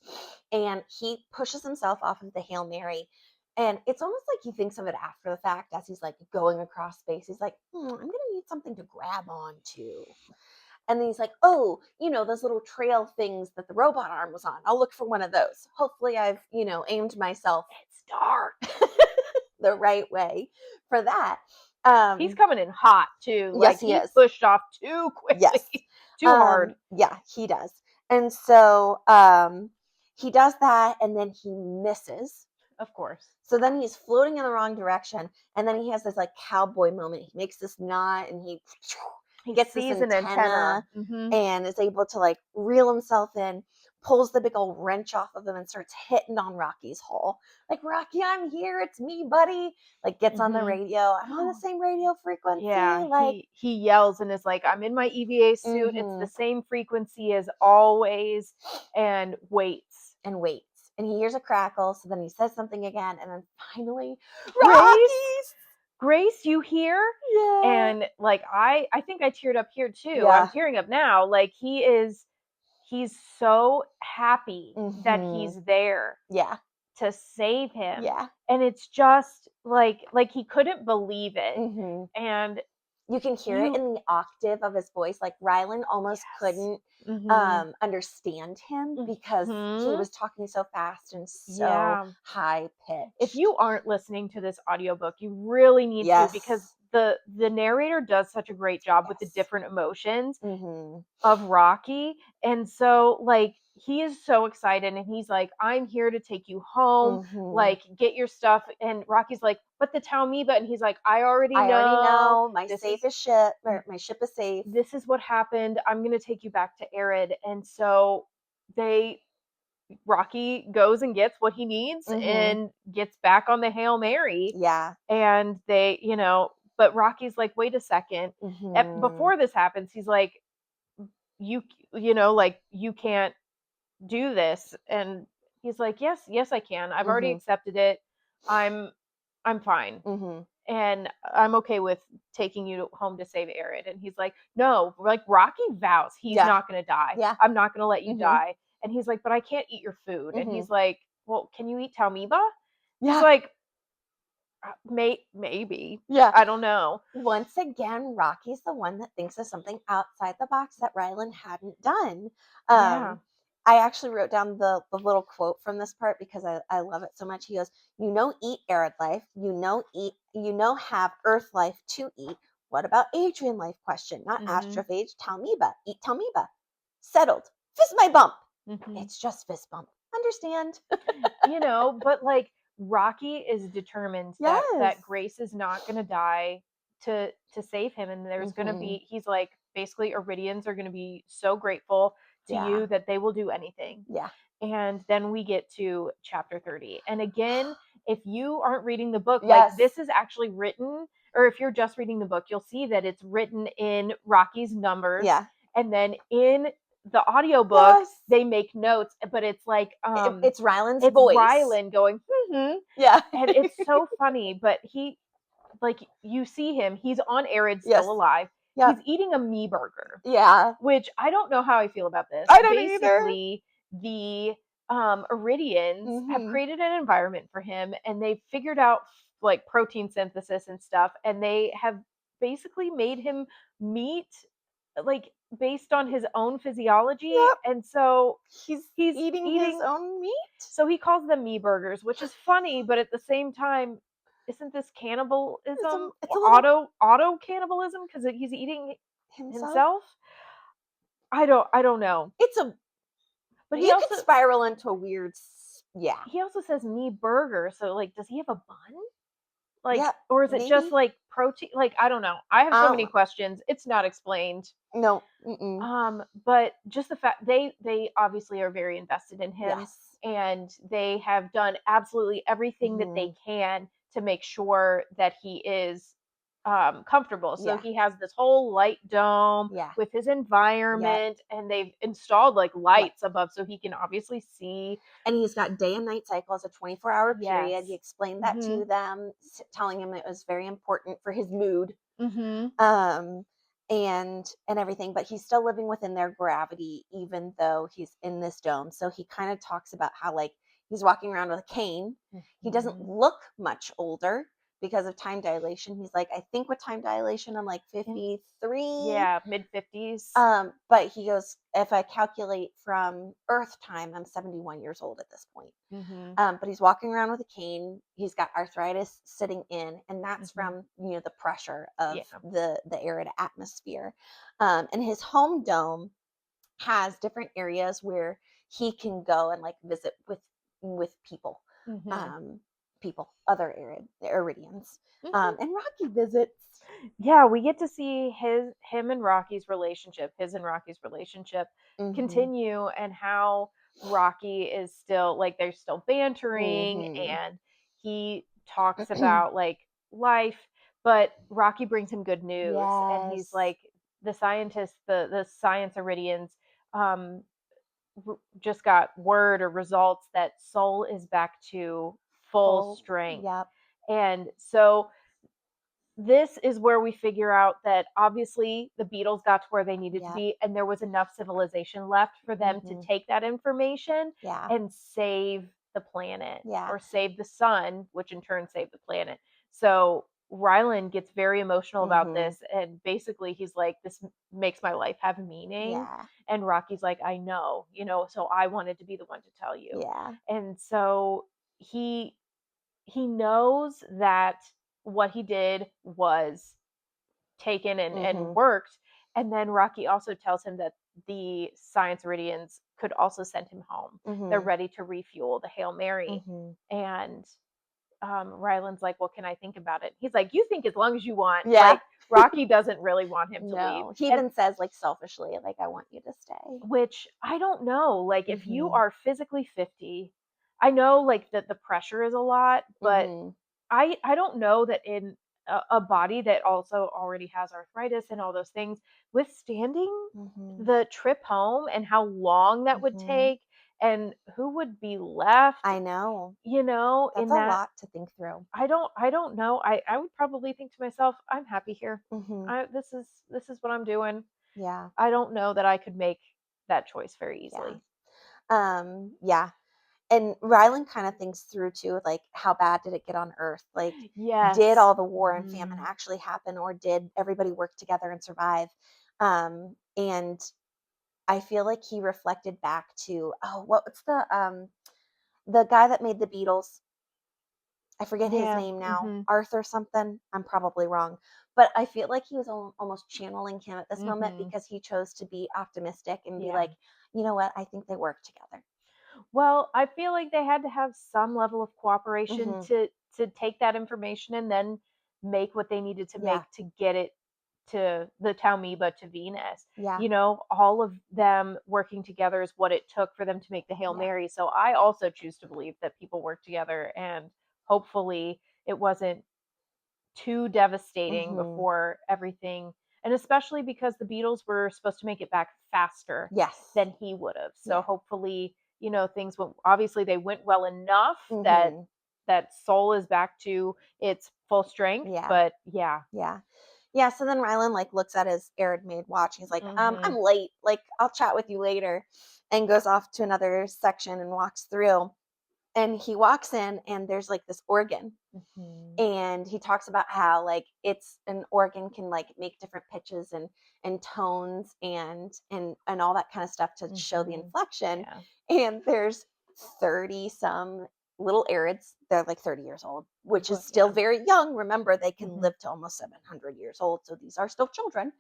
And he pushes himself off of the Hail Mary. And it's almost like he thinks of it after the fact as he's like going across space. He's like, I'm going to need something to grab onto. And then he's like, oh, those little trail things that the robot arm was on. I'll look for one of those. Hopefully I've, aimed myself. It's dark. The right way for that. He's coming in hot too. Yes, he is. Pushed off too quickly. Yes. Too hard. Yeah, he does. And so he does that and then he misses. Of course. So then he's floating in the wrong direction. And then he has this like cowboy moment. He makes this knot and he gets this antenna. And is able to like reel himself in, pulls the big old wrench off of him and starts hitting on Rocky's hull. Like, Rocky, I'm here. It's me, buddy. Like, gets on the radio. I'm on the same radio frequency. Yeah, like he yells and is like, I'm in my EVA suit. It's the same frequency as always, and waits. And he hears a crackle. So then he says something again. And then finally, Grace, you hear? Yeah. And like, I think I teared up here too. Yeah. I'm tearing up now. Like, he's so happy that he's there. Yeah. To save him. Yeah. And it's just like he couldn't believe it. And you can hear it in the octave of his voice. Like, Rylan almost couldn't understand him because he was talking so fast and so high pitched. If you aren't listening to this audiobook, you really need to, because the narrator does such a great job with the different emotions of Rocky. And so like, he is so excited and he's like, I'm here to take you home. Like, get your stuff. And Rocky's like, but the Talmiba. And he's like, I already know. My safest ship, or my ship is safe. This is what happened. I'm going to take you back to Arid. And so Rocky goes and gets what he needs and gets back on the Hail Mary. Yeah. And they, but Rocky's like, wait a second. Before this happens, he's like, you can't do this. And he's like, yes I can. I've already accepted it. I'm fine. And I'm okay with taking you home to save Arid. And he's like, no, like, Rocky vows he's not gonna die. I'm not gonna let you die. And he's like, but I can't eat your food. And he's like, well, can you eat Talmiba? He's like, maybe. Yeah. I don't know. Once again, Rocky's the one that thinks of something outside the box that Rylan hadn't done. I actually wrote down the little quote from this part because I love it so much. He goes, eat Arid life. Have Earth life to eat. What about Adrian life? Question. Not astrophage. Talmiba. Eat Talmiba. Settled. Fist my bump. It's just fist bump. Understand? But like, Rocky is determined that Grace is not going to die to save him. And there's going to be, he's like, basically, Iridians are going to be so grateful to you that they will do anything. Yeah. And then we get to chapter 30. And again, if you aren't reading the book, like, this is actually written, or if you're just reading the book, you'll see that it's written in Rocky's numbers. Yeah. And then in the audiobook, they make notes, but it's like, it's Rylan's voice. Rylan going, Yeah. And it's so funny, but he, like, you see him, he's on Arid, still alive. He's eating a me burger. Yeah. Which I don't know how I feel about this. I don't either. The Iridians have Mhm. created an environment for him, and they've figured out like protein synthesis and stuff, and they have basically made him meat like based on his own physiology, Yep. and so He's he's eating his eating, own meat. so he calls them me burgers, which is funny, but at the same time, isn't this It's cannibalism it's or a little auto cannibalism because he's eating himself. himself? I don't know. It's a But You could spiral into a weird yeah. he also says me burger, so like does he have a bun? Like, Yep, or is it just maybe. like protein? Like, I don't know. I have I so don't many know. questions. It's not explained. No. Mm-mm. But just the fact they obviously are very invested in him, Yes. and they have done absolutely everything that they Mhm. can to make sure that he is comfortable. So Yeah. he has this whole light dome Yeah. with his Yep. environment, and they've installed like Yep. lights above so he can obviously see. And he's got day and night cycles, a 24-hour period. He Yes. explained that to Mhm. them, telling him it was very important for his mood, Mhm. um, and everything. But he's still living within their gravity, even though he's in this dome. So he kind of talks about how like he's walking around with a cane. He doesn't Mhm. look much older because of time dilation. He's like, I think with time dilation, I'm like In 53. yeah, mid-50s. But he goes, if I calculate from Earth time, I'm 71 years old at this point. Mhm. But he's walking around with a cane. He's got arthritis sitting in, and that's Mhm. from the pressure of Yeah. the arid atmosphere. And his home dome has different areas where he can go and like visit with people, Mhm. um, other Iridians, Mhm. and Rocky visits. Yeah, we get to see him and Rocky's relationship, his and Rocky's relationship Hmm. continue, and how Rocky is still like they're still bantering, Hmm. and he talks about like life, but Rocky brings him good news, and he's Yes. like the science Iridians um just got word or results that Soul is back to full Full. strength. Yep. And so this is where we figure out that obviously the Beatles got to where they needed to Yep. be, and there was enough civilization left for them to Hmm. take that information Yeah. and save the planet Yeah. or save the sun, which in turn saved the planet. So Ryland gets very emotional about Hmm. this, and basically he's like, "This makes my life have meaning." Yeah. And Rocky's like, "I know, so I wanted to be the one to tell you." Yeah. And so he he knows that what he did was taken and Hmm. worked. And then Rocky also tells him that the Science Iridians could also send him home. They're Hmm. ready to refuel the Hail Mary. Hmm. And Ryland's like, "Well, can I think about it?" He's like, "You think as long as you want." Yeah. Like, Rocky doesn't really want him to leave. No. He And even says like selfishly, like, I want you to stay. which I don't know. Like, if you Hmm. are physically 50, I know like that the pressure is a lot, but Hmm. I don't know that in a body that also already has arthritis and all those things, withstanding Hmm. the trip home and how long that would Hmm. take, and who would be left, I know. That's in a that. lot to think through. I don't know. I would probably think to myself, I'm happy here. Hmm. This is what I'm doing. Yeah. I don't know that I could make that choice very Yeah. easily. Yeah. And Rylan kind of thinks through too, like how bad did it get on Earth? Like, did Yes. all the war and famine Mhm. actually happen, or did everybody work together and survive? And I feel like he reflected back to, oh, what's the guy that made the Beatles? I forget his Yeah. name now. Mhm. Arthur something. I'm probably wrong, but I feel like he was almost channeling him at this moment Mhm. because he chose to be optimistic and be Yeah. like, you know what? I think they work together. Well, I feel like they had to have some level of cooperation Hmm. to take that information and then make what they needed to Yeah. make to get it to the Talmiba to Venus. Yeah. All of them working together is what it took for them to make the Hail Yeah. Mary. So I also choose to believe that people work together, and hopefully it wasn't too devastating Hmm. before everything, and especially because the Beatles were supposed to make it back faster Yes. than he would have. So Yeah. hopefully, things went, obviously they went well enough that Hmm. Soul is back to its full strength, Yeah. but yeah. Yeah. Yeah. So then Rylan like looks at his arid maid watch. He's like, I'm Mhm. late. Like, I'll chat with you later. and goes off to another section and walks through. And he walks in, and there's like this organ, Mhm. and he talks about how like it's an organ can like make different pitches and tones and all that kind of stuff to show the Mhm. inflection. Yeah. And there's 30 some little arids. They're like 30 years old, which is Well, still yeah. very young. Remember, they can Mhm. live to almost 700 years old, so these are still children.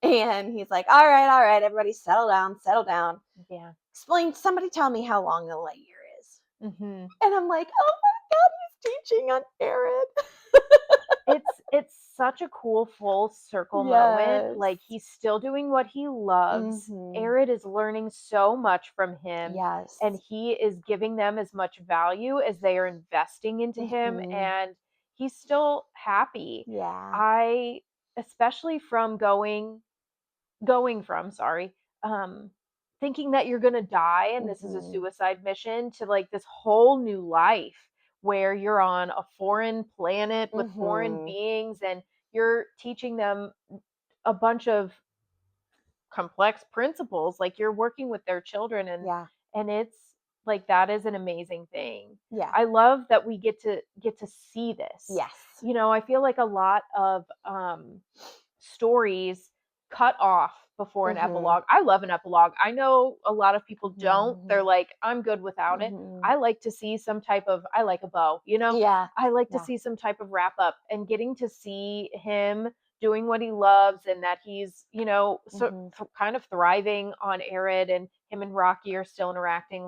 And he's like, all right, everybody settle down, settle down. Yeah. Explain, somebody tell me how long a light year is. Mhm. And I'm like, oh my God, he's teaching on arid. It's such a cool full circle moment, Yes. like, he's still doing what he loves, Mhm. Arid is learning so much from him, and Yes. he is giving them as much value as they are investing into him, Mhm. and he's still happy. Yeah. I especially from going from, sorry, um, thinking that you're gonna die and this is a Mhm. suicide mission to like this whole new life where you're on a foreign planet with foreign Mhm. beings and you're teaching them a bunch of complex principles like you're working with their children Yeah. and it's like that is an amazing thing. Yeah. I love that we get to see this. Yes. I feel like a lot of stories cut off before an Mhm. epilogue. I love an epilogue. I know a lot of people don't. They're Mhm. like, I'm good without it. Mhm. I like to see some type of, I like a bow. Yeah. I like to Yeah. see some type of wrap up and getting to see him doing what he loves and that he's, Mhm. kind of thriving on Arid and him and Rocky are still interacting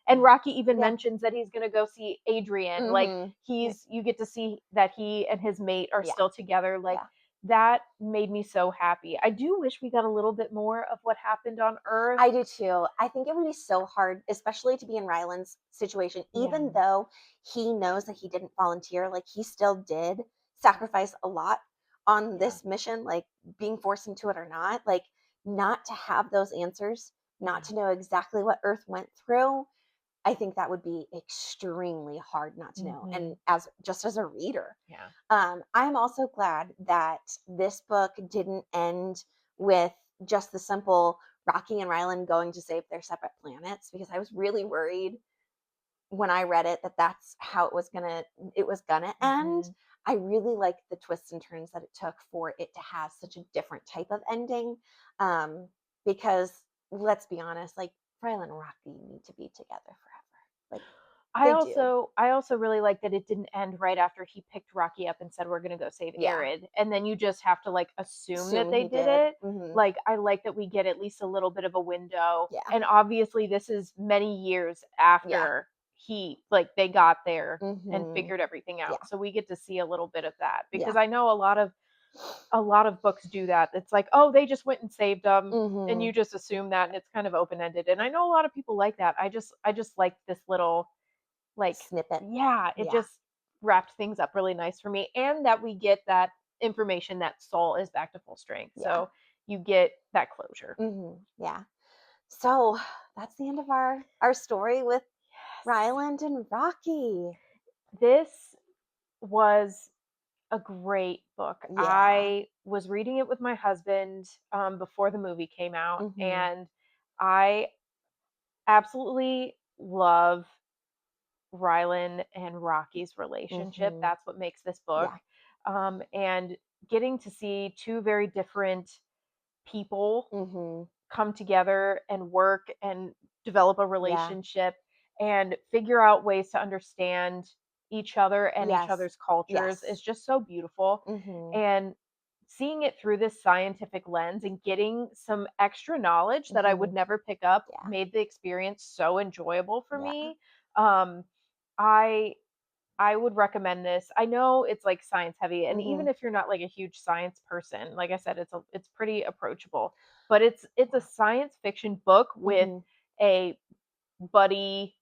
and Yeah. Rocky even Yeah. mentions that he's going to go see Adrian. Like Mhm. Yeah. you get to see that he and his mate are Yeah. still together. Like Yeah. that made me so happy. I do wish we got a little bit more of what happened on Earth. I do too. I think it would be so hard, especially to be in Ryland's situation, Yeah. even though he knows that he didn't volunteer, like he still did sacrifice a lot on Yeah. this mission, like being forced into it or not, like not to have those answers, not Yeah. to know exactly what Earth went through. I think that would be extremely hard not to know. And Mhm. as just as a reader, Yeah. I'm also glad that this book didn't end with just the simple Rocky and Ryland going to save their separate planets, because I was really worried when I read it that that's how it was gonna end. Mhm. I really liked the twists and turns that it took for it to have such a different type of ending. Um, because let's be honest, like Ryland and Rocky need to be together forever. Like I they do. also I also really like that it didn't end right after he picked Rocky up and said we're going to go save Yeah. Arid and then you just have to like assume that Assume they he did did. it. Hmm. Like I like that we get at least a little bit of a window Yeah. and obviously this is many years Yeah. after they got there and Hmm. figured everything out. Yeah. So we get to see a little bit of that because Yeah. I know a lot of books do that. It's like, "Oh, they just went and saved them." And Hmm. you just assume that and it's kind of open-ended. And I know a lot of people like that. I just like this little like, Snippet. yeah, it Yeah. just wrapped things up really nice for me, and that we get that information that Saul is back to full strength, Yeah. so you get that closure. Yeah. So that's the end of our story with Yes. Ryland and Rocky. This was a great book. Yeah. I was reading it with my husband, before the movie came out, Hmm. and I absolutely love Rylan and Rocky's relationship. Hmm. That's what makes this book. Yeah. And getting to see two very different people Hmm. come together and work and develop a Yeah. relationship and figure out ways to understand each other and each Yes. other's cultures is Yes. just so beautiful. Hmm. And seeing it through this scientific lens and getting some extra knowledge that I Hmm. would never pick up Yeah. made the experience so enjoyable for Yeah. me. Um, I I would recommend this. I know it's like science heavy, and Hmm. even if you're not like a huge science person, like I said, it's pretty approachable. But it's a science fiction book with Hmm. a buddy,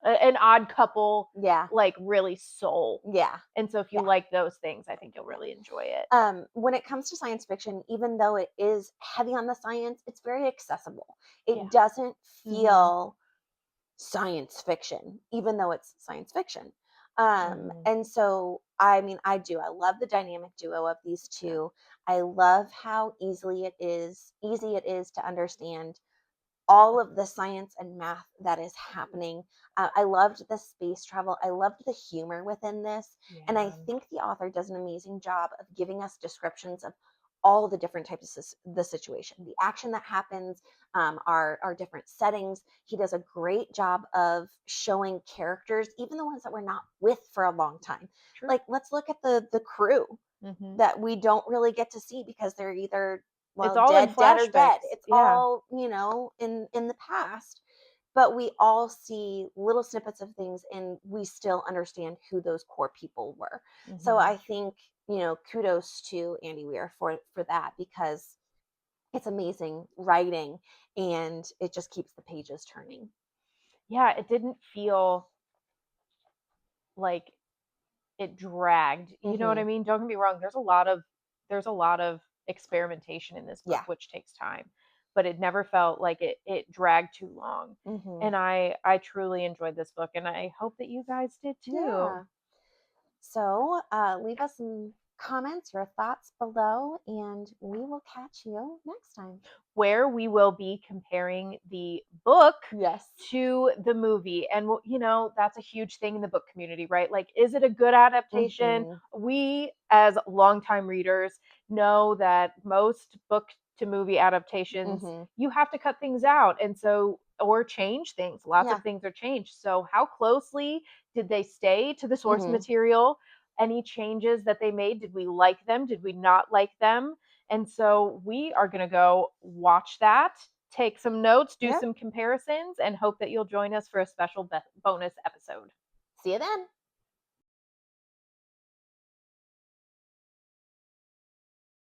an odd couple, Yeah. like really soul. Yeah. And so if you Yeah. like those things, I think you'll Yeah. really enjoy it. When it comes to science fiction, even though it is heavy on the science, it's very accessible. Yeah. It doesn't Mhm. feel science fiction, even though it's science fiction. Mhm. And so, I mean, I do. I love the dynamic duo of these Yeah. two. I love how easy it is to understand all of the science and math that is happening. I loved the space travel. I loved the humor within this. And I Yeah. think the author does an amazing job of giving us descriptions of all the different types of the situation, the action that happens, our different settings. He does a great job of showing characters, even the ones that we're not with for a long time. True. Like, let's look at the crew Mhm. that we don't really get to see because they're either, It's well, all in dead or dead. flashbacks. It's Yeah. all, in the past, but we all see little snippets of things and we still understand who those core people were. So Mhm. I think, kudos to Andy Weir for that, because it's amazing writing and it just keeps the pages turning. Yeah, it didn't feel like it dragged. You know what I Mhm. mean? Don't get me wrong, there's a lot of experimentation in this book, Yeah. which takes time, but it never felt like it dragged too long. Mhm. And I truly enjoyed this book, and I hope that you guys did too. Yeah. So, leave us some comments, your thoughts below, and we will catch you next time. Where we will be comparing the book Yes. to the movie. And, that's a huge thing in the book community, right? Like, is it a good adaptation? Hmm. We, as longtime readers, know that most book to movie adaptations, Hmm. you have to cut things out. And so, or change things. Lots of Yeah. things are changed. So, how closely did they stay to the source Hmm. material? Any changes that they made, did we like them? Did we not like them? And so we are going to go watch that, take some notes, do Yep. some comparisons, and hope that you'll join us for a special bonus episode. See you then.